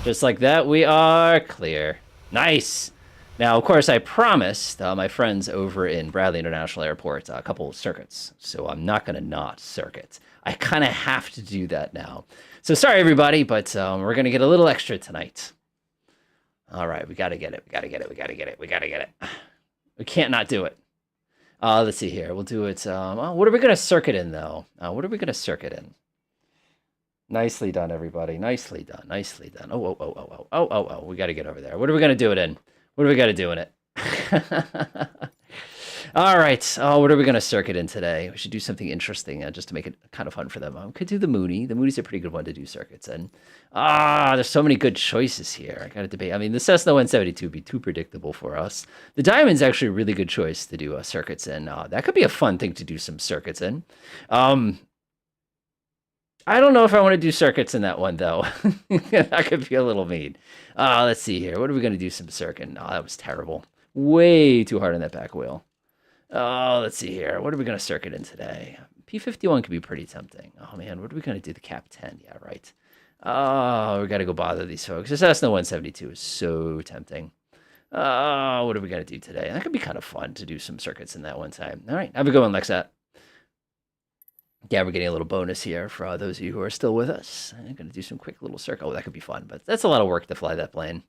S1: Just like that, we are clear. Nice! Now, of course, I promised my friends over in Bradley International Airport a couple of circuits, so I'm not going to not circuit. I kind of have to do that now. So sorry, everybody, but we're going to get a little extra tonight. All right, we got to get it. We got to get it. We got to get it. We got to get it. We can't not do it. Let's see here. We'll do it. What are we going to circuit in, though? What are we going to circuit in? Nicely done, everybody. Nicely done. Nicely done. Oh. We got to get over there. What are we going to do it in? What do we got to do in it? All right. What are we going to circuit in today? We should do something interesting just to make it kind of fun for them. We could do the Mooney. The Mooney's a pretty good one to do circuits in. There's so many good choices here. I got to debate. I mean, the Cessna 172 would be too predictable for us. The Diamond's actually a really good choice to do circuits in. That could be a fun thing to do some circuits in. I don't know if I want to do circuits in that one, though. That could be a little mean. Let's see here. What are we going to do some circuit? That was terrible. Way too hard on that back wheel. Let's see here. What are we going to circuit in today? P51 could be pretty tempting. Oh, man. What are we going to do? The Cap 10. Yeah, right. We got to go bother these folks. This Cessna 172 is so tempting. What are we going to do today? That could be kind of fun to do some circuits in that one time. All right. Have a good one, Lexat. Yeah, we're getting a little bonus here for those of you who are still with us. I'm going to do some quick little circle. Oh, that could be fun, but that's a lot of work to fly that plane.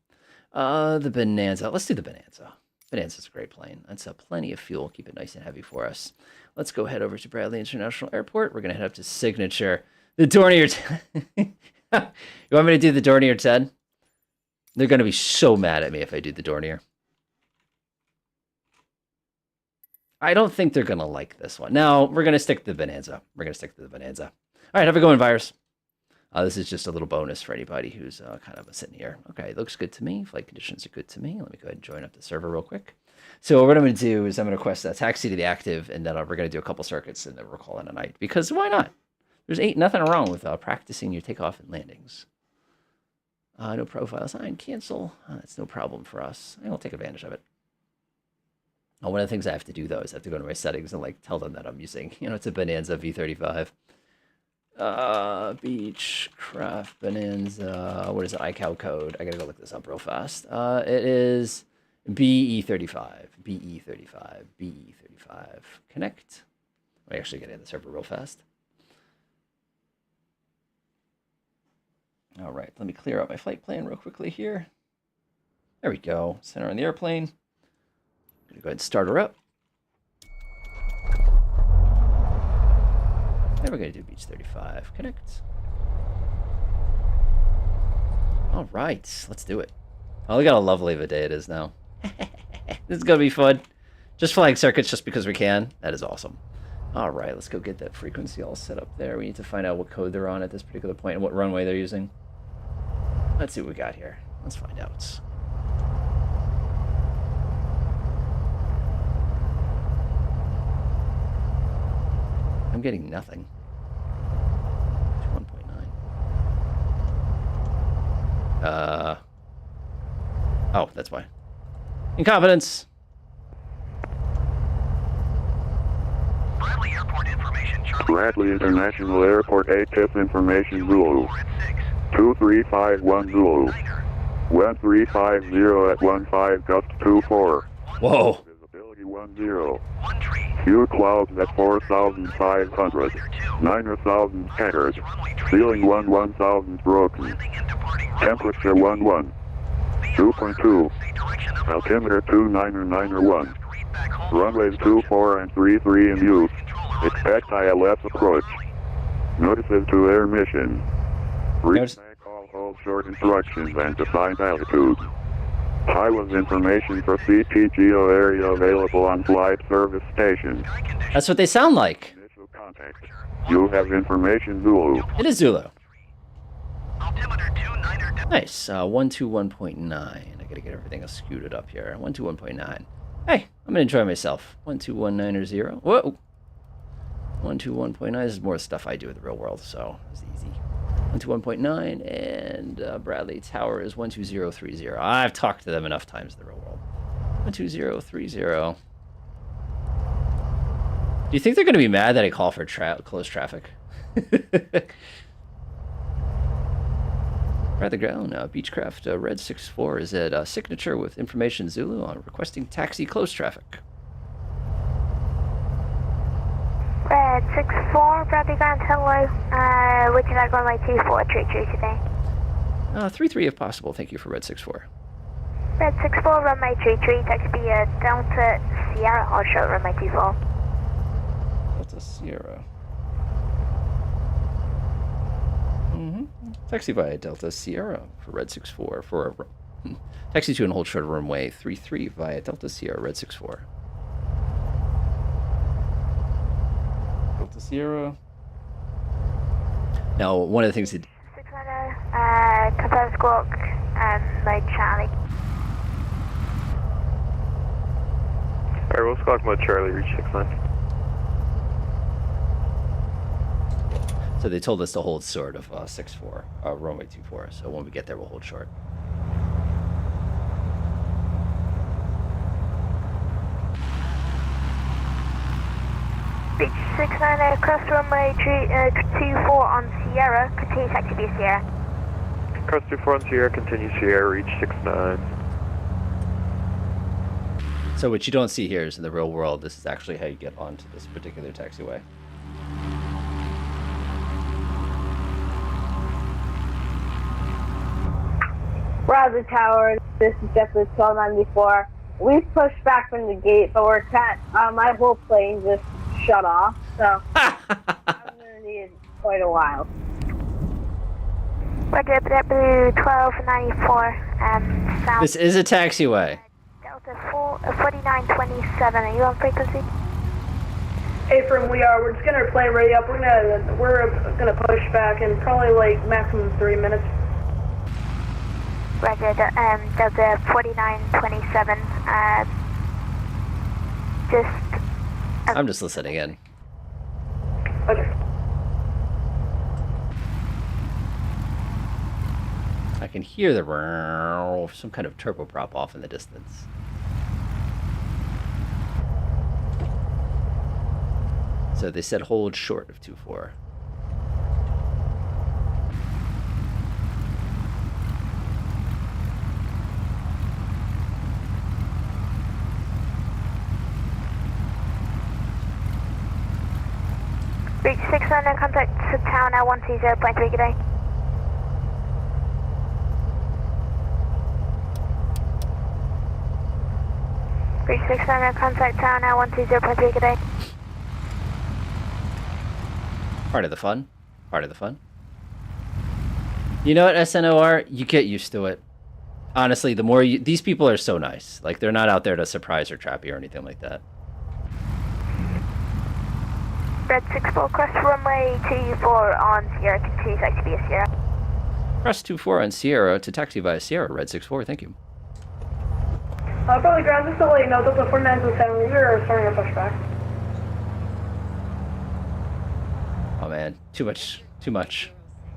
S1: The Bonanza. Let's do the Bonanza. Bonanza's a great plane. That's plenty of fuel. Keep it nice and heavy for us. Let's go head over to Bradley International Airport. We're going to head up to Signature. The Dornier 10. You want me to do the Dornier 10? They're going to be so mad at me if I do the Dornier. I don't think they're going to like this one. No, we're going to stick to the Bonanza. We're going to stick to the Bonanza. All right, have a good one, Virus. This is just a little bonus for anybody who's kind of sitting here. Okay, it looks good to me. Flight conditions are good to me. Let me go ahead and join up the server real quick. So what I'm going to do is I'm going to request a taxi to the active, and then we're going to do a couple circuits, and then we're calling a night. Because why not? There's nothing wrong with practicing your takeoff and landings. No profile sign. Cancel. That's no problem for us. I will take advantage of it. One of the things I have to do, though, is I have to go to my settings and tell them that I'm using, it's a Bonanza V35. Beechcraft Bonanza. What is it? iCal code. I gotta go look this up real fast. It is BE35. BE35. BE35. Connect. I actually get in the server real fast. All right, let me clear out my flight plan real quickly here. There we go. Send her on the airplane. I'm gonna go ahead and start her up. And we're going to do Beach 35. Connect. All right. Let's do it. Oh, look at how lovely of a day it is now. This is going to be fun. Just flying circuits just because we can. That is awesome. All right. Let's go get that frequency all set up there. We need to find out what code they're on at this particular point and what runway they're using. Let's see what we got here. Let's find out. I'm getting nothing. 1.9. Oh, that's why. Incompetence.
S2: Bradley Airport information, Charlie.
S10: Bradley International Airport ATIP information Zulu. 2351 Zulu. 1350 at 15 gust 24.
S1: Whoa.
S10: Visibility 10. Few clouds at 4,500. 9,000 scattered. Ceiling 1,000 broken. Temperature 11. 2.2. Altimeter 29901. Runways 24 and 33 in use. Expect ILS approach. Notices to air mission. Reach back all hold short instructions and defined altitude. Highlands information for CTGO area available on flight service station.
S1: That's what they sound like.
S10: Initial contact. You have information Zulu.
S1: It is Zulu.
S2: Altimeter 29er.
S1: Nice. 121.9. I gotta get everything scooted up here. 121.9. Hey, I'm gonna enjoy myself. 12190. Whoa. 121.9. This is more stuff I do in the real world, so it's easy. 121.9, and Bradley Tower is 12030. I've talked to them enough times in the real world. 12030. Do you think they're going to be mad that I call for close traffic? Rather ground, Beechcraft Red 64 is at signature with information Zulu on requesting taxi close traffic.
S3: Red 64, Bradley Ground, hello. Would you like runway 24 tree today?
S1: 33 if possible, thank you for Red 64.
S3: Red 64, runway 33, taxi via Delta Sierra, I'll show runway 24.
S1: Delta Sierra. Taxi via Delta Sierra for Red 64 for taxi to and hold short of runway 33 via Delta Sierra Red 64. Delta Sierra. Now, one of the things that
S3: 600, confirm squawk, mode Charlie.
S5: Alright, we'll squawk mode Charlie, reach 69.
S1: so they told us to hold short of 64, runway 24. So when we get there, we'll hold short.
S3: Beach 69 cross runway 24 on Sierra, continue taxi via Sierra.
S5: Cross 24 on Sierra, continue Sierra, reach 69.
S1: So what you don't see here is in the real world, this is actually how you get onto this particular taxiway.
S11: Bradley Tower, this is Jeffrey 1294. We've pushed back from the gate, but we're my whole plane just shut off, so I'm gonna need quite a while.
S3: Roger, W1294, south.
S1: This is a taxiway.
S3: Delta 4927, are you on frequency?
S11: Hey, we are. We're just getting our plane ready up. We're gonna push back in probably like maximum 3 minutes.
S3: Roger, Delta 4927,
S1: I'm just listening in.
S11: Okay.
S1: I can hear the some kind of turboprop off in the distance. So they said hold short of 24.
S3: Reach 600, contact to town at 120.3, good day. Reach 600, contact town at 120.3, good day.
S1: Part of the fun. Part of the fun. You know what, SNOR? You get used to it. Honestly, the more you... These people are so nice. Like, they're not out there to surprise or trap you or anything like that.
S3: Red 64, cross runway 24 on Sierra, continue taxi via Sierra.
S1: Cross 24 on Sierra to taxi via Sierra, Red 64, thank you.
S11: Probably ground, just to let you know, Delta 4927, we are starting to push back.
S1: Oh man, too much, too much.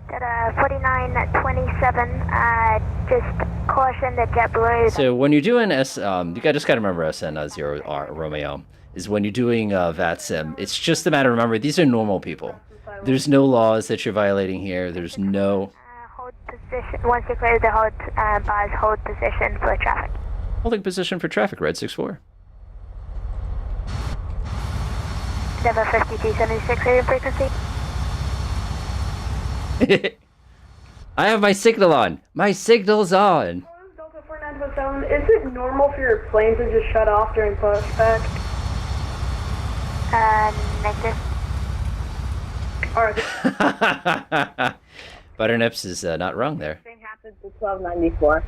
S3: Delta 4927, just caution the JetBlue.
S1: So when you're doing you just gotta remember SN0R Romeo. Is when you're doing VATSIM, it's just a matter of remember, these are normal people. There's no laws that you're violating here. There's no...
S3: Hold position, once you clear the hold, bars, hold position for traffic.
S1: Holding position for traffic, Red 64.
S3: Level 5276, area frequency.
S1: I have my signal on. My signal's on.
S11: Delta 4927, is it normal for your plane to just shut off during pushback?
S3: Negative.
S11: Alright.
S1: Butternips is not wrong there.
S11: Same happens with 1294.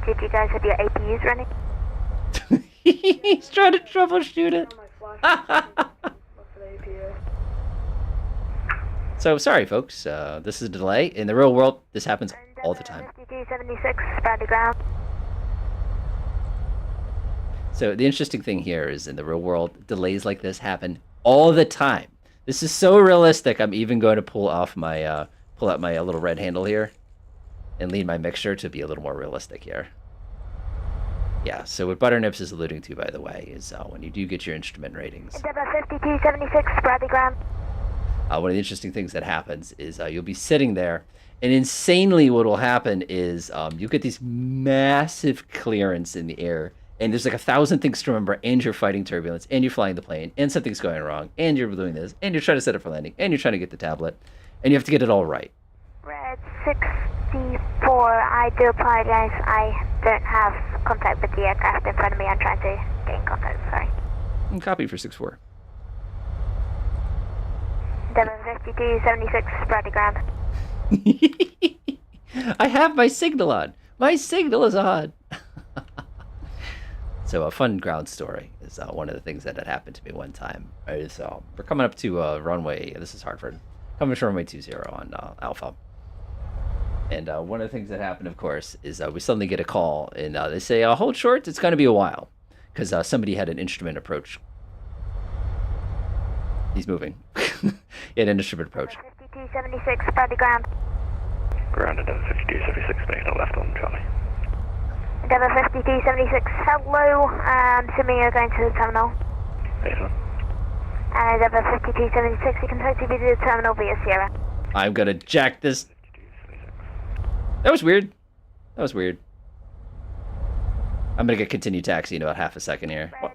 S3: Did you guys have your APUs running?
S1: He's trying to troubleshoot it. So sorry, folks. This is a delay. In the real world, this happens all the time.
S3: 5276, spread the ground.
S1: So the interesting thing here is in the real world, delays like this happen all the time. This is so realistic. I'm even going to pull out my little red handle here and lean my mixture to be a little more realistic here. Yeah, so what Butternips is alluding to, by the way, is when you do get your instrument ratings.
S3: Endeavour 5276, spread the ground.
S1: One of the interesting things that happens is you'll be sitting there, and insanely what will happen is you'll get these massive clearance in the air, and there's like 1,000 things to remember, and you're fighting turbulence, and you're flying the plane, and something's going wrong, and you're doing this, and you're trying to set up for landing, and you're trying to get the tablet, and you have to get it all right.
S3: Red 64, I do apologize. I don't have contact with the aircraft in front of me. I'm trying to gain contact, sorry.
S1: And copy for 64.
S3: Endeavour 5276, spread the ground.
S1: I have my signal on. My signal is on. So a fun ground story is one of the things that had happened to me one time. Is we're coming up to runway. This is Hartford. Coming to runway 20 on Alpha. And one of the things that happened, of course, is we suddenly get a call, and they say, hold short, it's going to be a while. Because somebody had an instrument approach. He's moving. He had an instrument approach.
S3: 5276, spread the ground.
S5: Ground Endeavour 5276, making a left on Charlie.
S3: Endeavour 5276, hello. Assuming you're going to the terminal.
S5: Yes, sir.
S3: And Endeavour 5276, you can totally be to the terminal via Sierra.
S1: I'm going to jack this. That was weird. That was weird. I'm going to get continued taxi in about half a second here.
S3: Red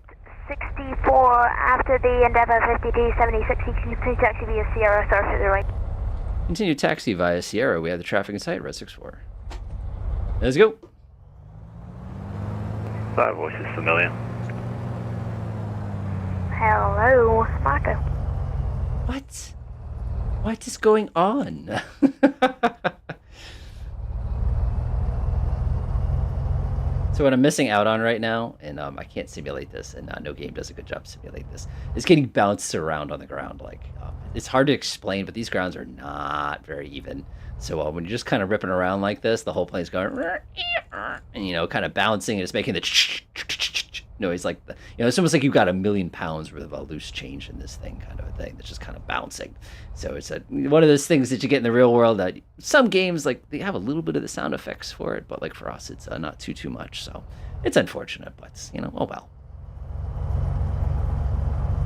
S3: 64, after the Endeavour 5276, you can continue taxi via Sierra, sorry for the right.
S1: Continue taxi via Sierra. We have the traffic in sight, Red 64. Let's go.
S5: That voice is familiar.
S3: Hello, Marco.
S1: What? What is going on? So what I'm missing out on right now, and I can't simulate this, and no game does a good job simulating this, is getting bounced around on the ground. Like it's hard to explain, but these grounds are not very even. So when you're just kind of ripping around like this, the whole plane's going, and kind of bouncing, and it's making the noise like it's almost like you've got 1 million pounds worth of loose change in this thing, kind of a thing that's just kind of bouncing. So it's one of those things that you get in the real world that some games, like, they have a little bit of the sound effects for it, but like for us, it's not too much. So it's unfortunate, but oh well.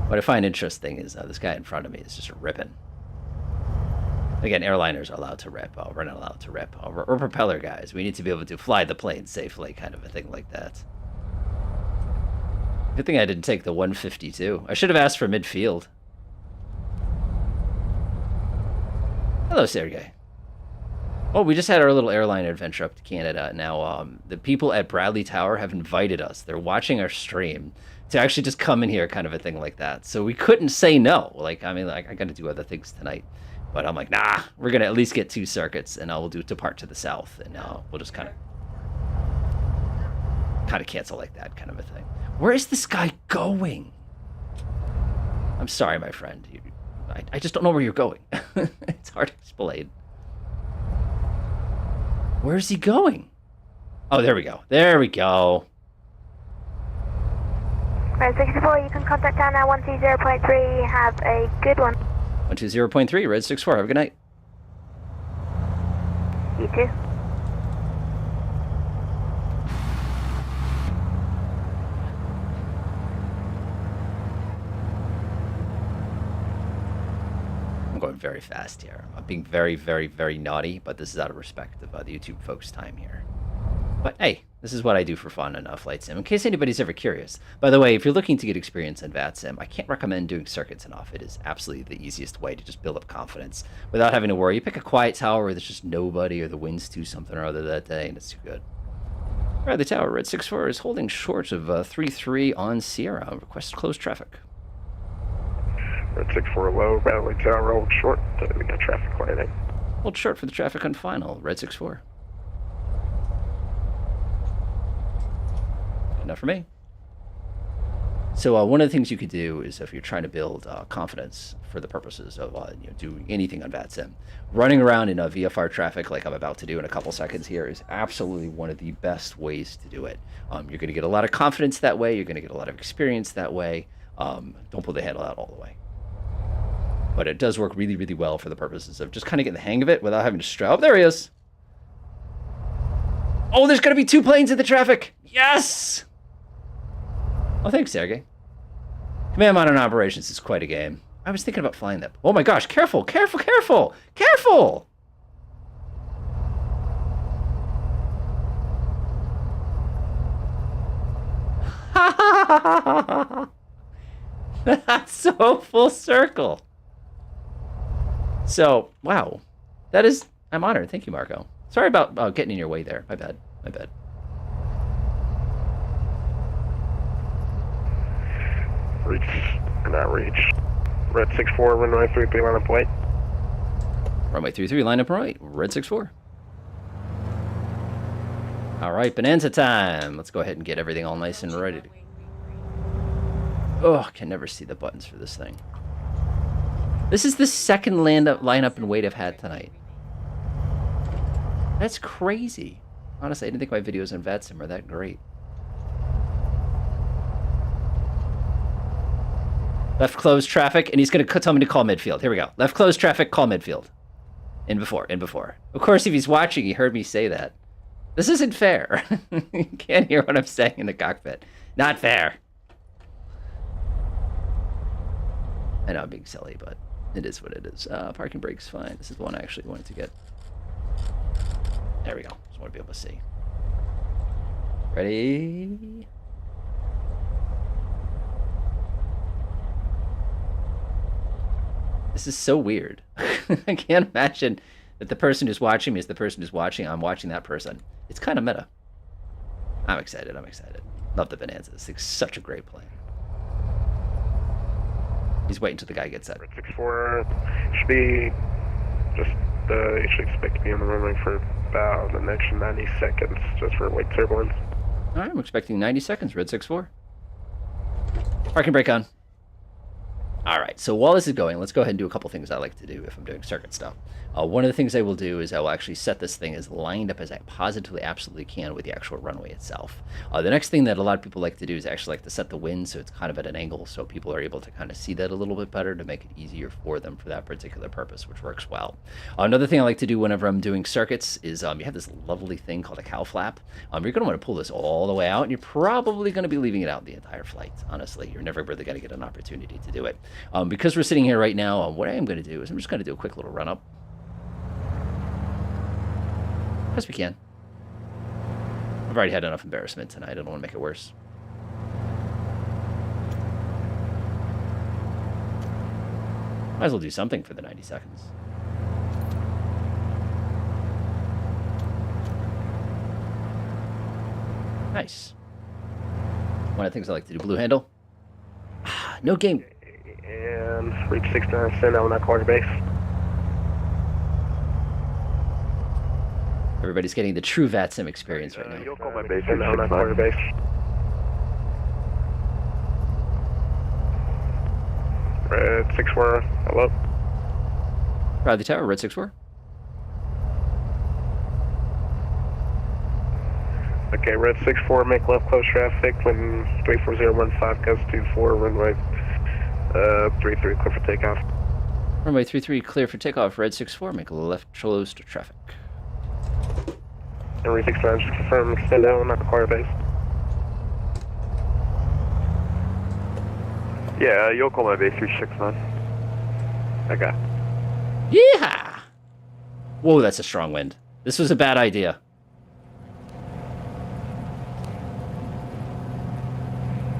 S1: What I find interesting is this guy in front of me is just ripping. Again, airliners are allowed to rip. We're not allowed to rip. We're propeller guys. We need to be able to fly the plane safely, kind of a thing like that. Good thing I didn't take the 152. I should have asked for midfield. Hello, Sergey. Oh, we just had our little airline adventure up to Canada. Now, the people at Bradley Tower have invited us. They're watching our stream to actually just come in here, kind of a thing like that. So we couldn't say no. I got to do other things tonight. But I'm like, nah, we're going to at least get 2 circuits, and we'll depart to the south, and we'll just kind of cancel like that, kind of a thing. Where is this guy going? I'm sorry, my friend. I just don't know where you're going. It's hard to explain. Where is he going? Oh, there we go. There we go.
S3: Red 64, you can contact down now 120.3. Have a good one.
S1: 120.3, Red 64. Have a good night.
S3: You too.
S1: I'm going very fast here. I'm being very, very, very naughty, but this is out of respect of the YouTube folks' time here. But hey, this is what I do for fun on Flight Sim, in case anybody's ever curious. By the way, if you're looking to get experience in VATSIM, I can't recommend doing circuits enough. It is absolutely the easiest way to just build up confidence without having to worry. You pick a quiet tower where there's just nobody, or the wind's too something or other that day, and it's too good. Right, the tower, Red 64 is holding short of 3-3 on Sierra. Request closed traffic.
S5: Red 64 low, Bradley Tower, hold short. We got traffic lighting.
S1: Hold short for the traffic on final, Red 64. enough for me. So one of the things you could do is if you're trying to build confidence for the purposes of doing anything on VATSIM, running around in VFR traffic like I'm about to do in a couple seconds here is absolutely one of the best ways to do it. You're going to get a lot of confidence that way. You're going to get a lot of experience that way. Don't pull the handle out all the way. But it does work really, really well for the purposes of just kind of getting the hang of it without having to strap. Oh, there he is. Oh, there's going to be 2 planes in the traffic. Yes! Oh, thanks, Sergey. Command Modern Operations is quite a game. I was thinking about flying that. Oh my gosh, careful, careful, careful, careful! That's so full circle. So, wow. That is, I'm honored. Thank you, Marco. Sorry about getting in your way there. My bad. My bad.
S5: Reach, not reach. Red 64, runway 33, line up right.
S1: Runway 33, line up right. Red 64. All right, bonanza time. Let's go ahead and get everything all nice and ready. Oh, I can never see the buttons for this thing. This is the second lineup and wait I've had tonight. That's crazy. Honestly, I didn't think my videos on VATSIM are that great. Left closed traffic, and he's going to tell me to call midfield. Here we go. Left closed traffic, call midfield. In before. Of course, if he's watching, he heard me say that. This isn't fair. You can't hear what I'm saying in the cockpit. Not fair. I know I'm being silly, but it is what it is. Parking brake's fine. This is the one I actually wanted to get. There we go. Just want to be able to see. Ready? This is so weird. I can't imagine that the person who's watching me is the person who's watching. I'm watching that person. It's kind of meta. I'm excited. I'm excited. Love the Bonanza. This thing's such a great plane. He's waiting until the guy gets set.
S5: 64 should be just, you should expect to be on the runway for about the next 90 seconds, just for wake turbulence.
S1: All right, I'm expecting 90 seconds, Red 64. Parking brake on. All right, so while this is going, let's go ahead and do a couple things I like to do if I'm doing circuit stuff. One of the things I will do is I will actually set this thing as lined up as I positively absolutely can with the actual runway itself. The next thing that a lot of people like to do is actually like to set the wind so it's kind of at an angle so people are able to kind of see that a little bit better to make it easier for them for that particular purpose, which works well. Another thing I like to do whenever I'm doing circuits is you have this lovely thing called a cow flap. You're going to want to pull this all the way out, and you're probably going to be leaving it out the entire flight, honestly. You're never really going to get an opportunity to do it. Because we're sitting here right now, what I am going to do is I'm just going to do a quick little run-up. As we can. I've already had enough embarrassment tonight. I don't want to make it worse. Might as well do something for the 90 seconds. Nice. One of the things I like to do, blue handle. No game.
S5: And reach 69, send out on that quarter base.
S1: Everybody's getting the true VATSIM experience right now.
S10: You'll call my base.
S5: Send out on that quarter base. Red 64, hello.
S1: Bradley Tower, Red 64.
S5: Okay, Red 64, make left close traffic when 34015 goes to 4 runway 33, clear for takeoff.
S1: Runway 33, clear for takeoff. Red 64, make a left close to traffic.
S5: And Red 69, just confirm, extend out, not quarter base.
S10: Yeah, you'll call my base 369.
S5: Okay.
S1: Yeah. Whoa, that's a strong wind. This was a bad idea.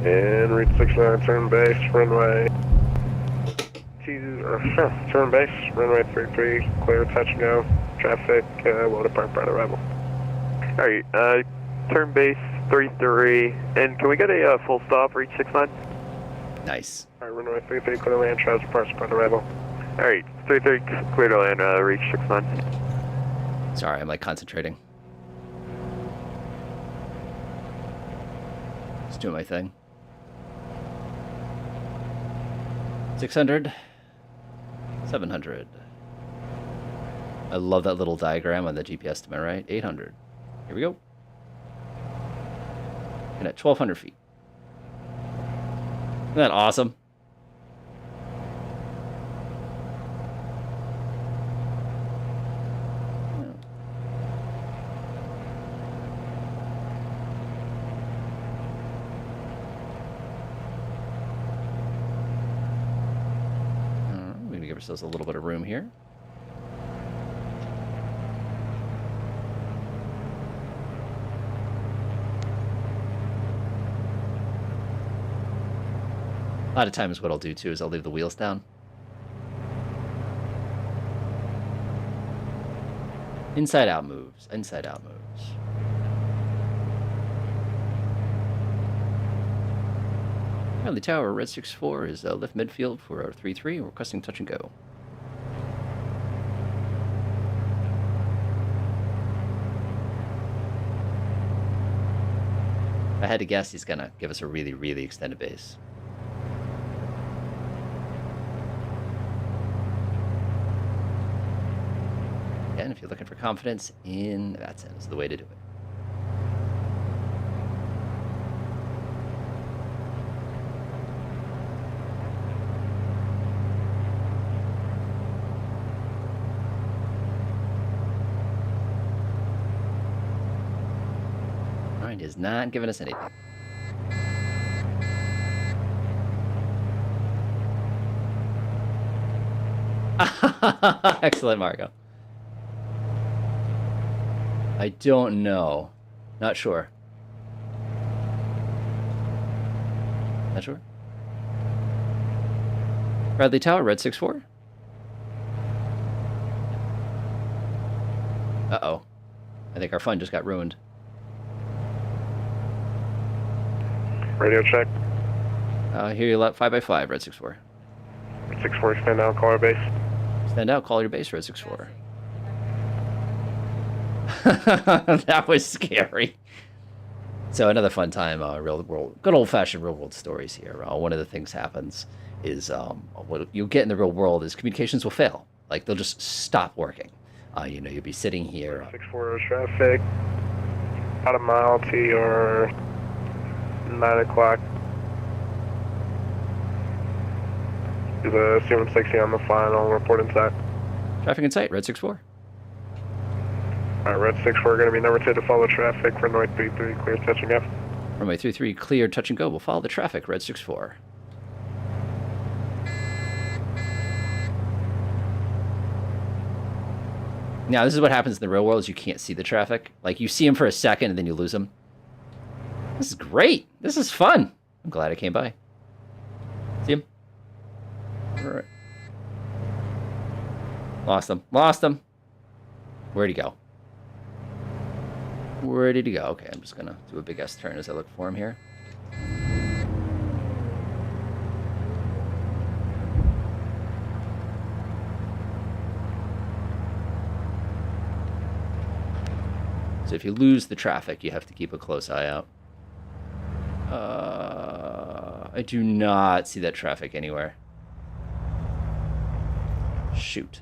S5: And Red 69, turn base, runway 2, turn base, runway 33, clear, touch and go, traffic, well depart by arrival.
S10: Alright, turn base 33, and can we get a full stop, reach 69?
S1: Nice.
S5: Alright, runway 33, clear to land, transfer parts upon arrival.
S10: Alright, 33, clear to land, reach 69.
S1: Sorry, I'm like concentrating. Just doing my thing. 600. 700. I love that little diagram on the GPS to my right. 800. Here we go. And at 1,200 feet. Isn't that awesome? We're going to give ourselves a little bit of room here. A lot of times what I'll do too is I'll leave the wheels down. Inside out moves. Inside out moves. Bradley Tower, Red 64 is lift midfield for our 3-3, requesting touch and go. If I had to guess, he's gonna give us a really, really extended base. Again, if you're looking for confidence in VATSIM, is the way to do it. Mind is not giving us anything. Excellent, Marco. I don't know. Not sure. Not sure. Bradley Tower, Red 64. Uh-oh. I think our fun just got ruined.
S5: Radio check.
S1: Here you let 5x5, Red 64.
S5: Red 64, extend out, call our base.
S1: Stand out, call your base, Red 64. That was scary. So another fun time, real world, good old-fashioned real world stories here. One of the things happens is what you get in the real world is communications will fail. Like they'll just stop working. You know, you'll be sitting here.
S5: 64 traffic, about a mile to your 9 o'clock. Do the C-160 on the final, report inside.
S1: Traffic in sight, Red 64.
S5: Alright, Red 64 going to be number 2 to follow traffic, runway 33, clear touch and go.
S1: Runway 33, clear, touch and go. We'll follow the traffic, Red 64. Now, this is what happens in the real world is you can't see the traffic. Like, you see him for a second and then you lose him. This is great. This is fun. I'm glad I came by. See him? All right. Lost him. Lost him. Where'd he go? Where did he go? Okay, I'm just going to do a big S turn as I look for him here. So if you lose the traffic, you have to keep a close eye out. I do not see that traffic anywhere. Shoot.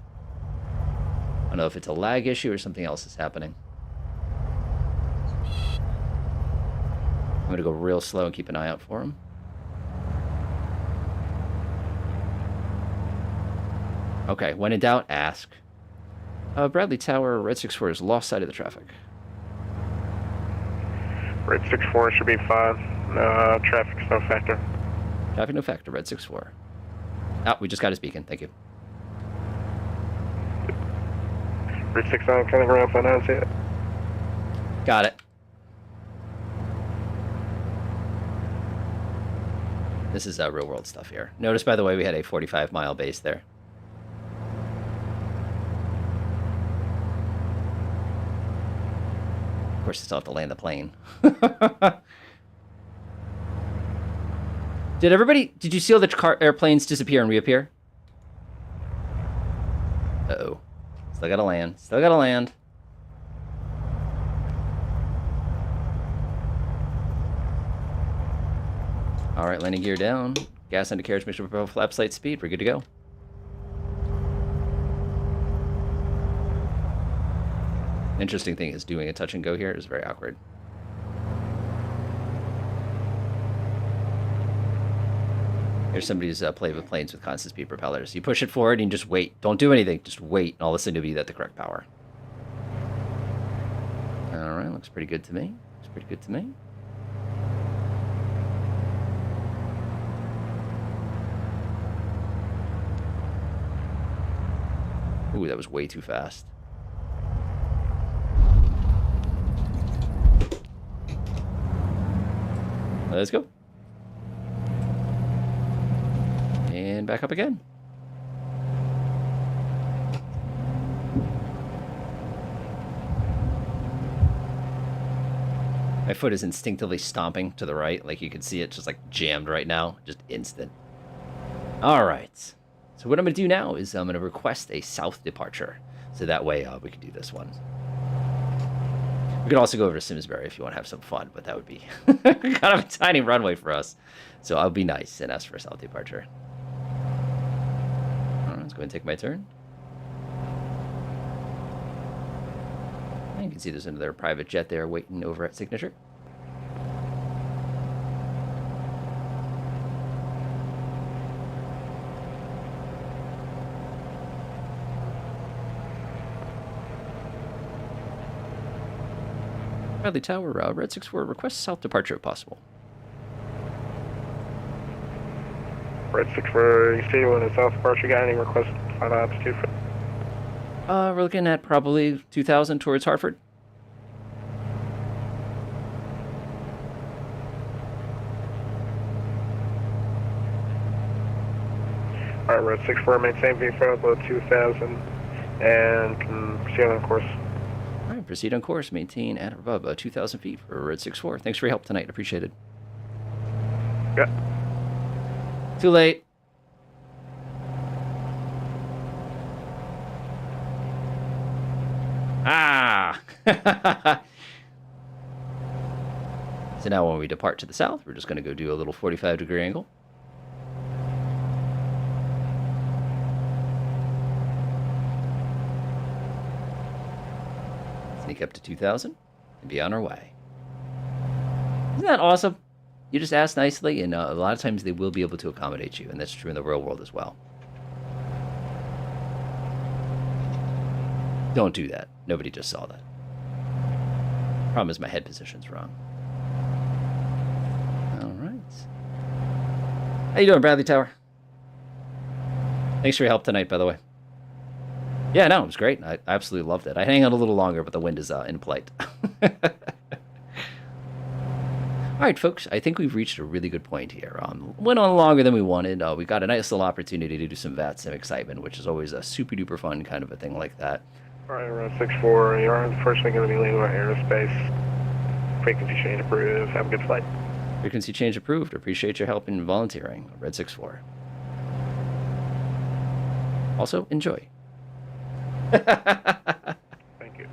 S1: I don't know if it's a lag issue or something else is happening. I'm going to go real slow and keep an eye out for him. Okay, when in doubt, ask. Bradley Tower, Red 64 has lost sight of the traffic.
S5: Red 64 should be fine. Traffic's no factor.
S1: Traffic no factor, Red 64. Oh, we just got his beacon. Thank you.
S5: Red 69 coming around for now, see it.
S1: Got it. This is real world stuff here. Notice, by the way, we had a 45-mile base there. Of course, I still have to land the plane. Did you see all the airplanes disappear and reappear? Uh-oh. Still gotta land. Still gotta land. All right, landing gear down. Gas undercarriage, mission propel, flaps, light speed. We're good to go. Interesting thing is doing a touch and go here is very awkward. Here's somebody who's played with planes with constant speed propellers. You push it forward and just wait. Don't do anything. Just wait, and all of a sudden it'll be at the correct power. All right, looks pretty good to me. Looks pretty good to me. Ooh, that was way too fast. Let's go. And back up again. My foot is instinctively stomping to the right. Like you can see it just like jammed right now. Just instant. All right. So what I'm going to do now is I'm going to request a south departure. So that way we can do this one. We could also go over to Simsbury if you want to have some fun, but that would be kind of a tiny runway for us. So I'll be nice and ask for a south departure. All right, let's go ahead and take my turn. And you can see there's another private jet there waiting over at signature. Bradley Tower, Red 64, request south departure if possible.
S5: Red 64, you see when a south departure, got any request final altitude for?
S1: We're looking at probably 2,000 towards Hartford.
S5: Alright, Red 64, maintain VFR below 2,000 and can proceed on course.
S1: All right, proceed on course. Maintain at or above 2,000 feet for Red 64. Thanks for your help tonight. Appreciate it.
S5: Yeah.
S1: Too late. Ah! So now when we depart to the south, we're just going to go do a little 45-degree angle. Sneak up to 2,000 and be on our way. Isn't that awesome? You just ask nicely, and a lot of times they will be able to accommodate you, and that's true in the real world as well. Don't do that. Nobody just saw that. Problem is my head position's wrong. All right. How you doing, Bradley Tower? Thanks for your help tonight, by the way. Yeah, no, it was great. I absolutely loved it. I hang out a little longer, but the wind is in plight. All right, folks, I think we've reached a really good point here. Went on longer than we wanted. We got a nice little opportunity to do some VATSIM excitement, which is always a super-duper fun kind of a thing like that.
S5: All right, Red 64, you're unfortunately going to be leaving our aerospace. Frequency change approved. Have a good flight.
S1: Frequency change approved. Appreciate your help in volunteering. Red 64. Also, enjoy.
S5: Thank you.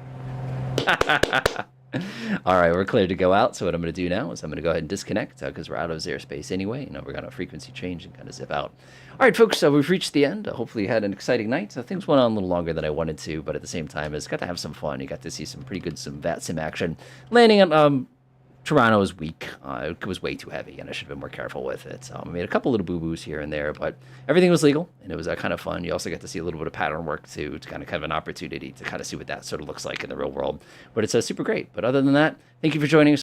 S1: All right, we're clear to go out. So what I'm going to do now is I'm going to go ahead and disconnect because we're out of airspace anyway. And we're going to frequency change and kind of zip out. All right, folks, we've reached the end. Hopefully you had an exciting night. Things went on a little longer than I wanted to, but at the same time, it's got to have some fun. You got to see some pretty good VATSIM action. Landing at Toronto was weak. It was way too heavy, and I should have been more careful with it. I made a couple little boo-boos here and there, but everything was legal, and it was kind of fun. You also get to see a little bit of pattern work, too, to kind of an opportunity to kind of see what that sort of looks like in the real world. But it's super great. But other than that, thank you for joining us.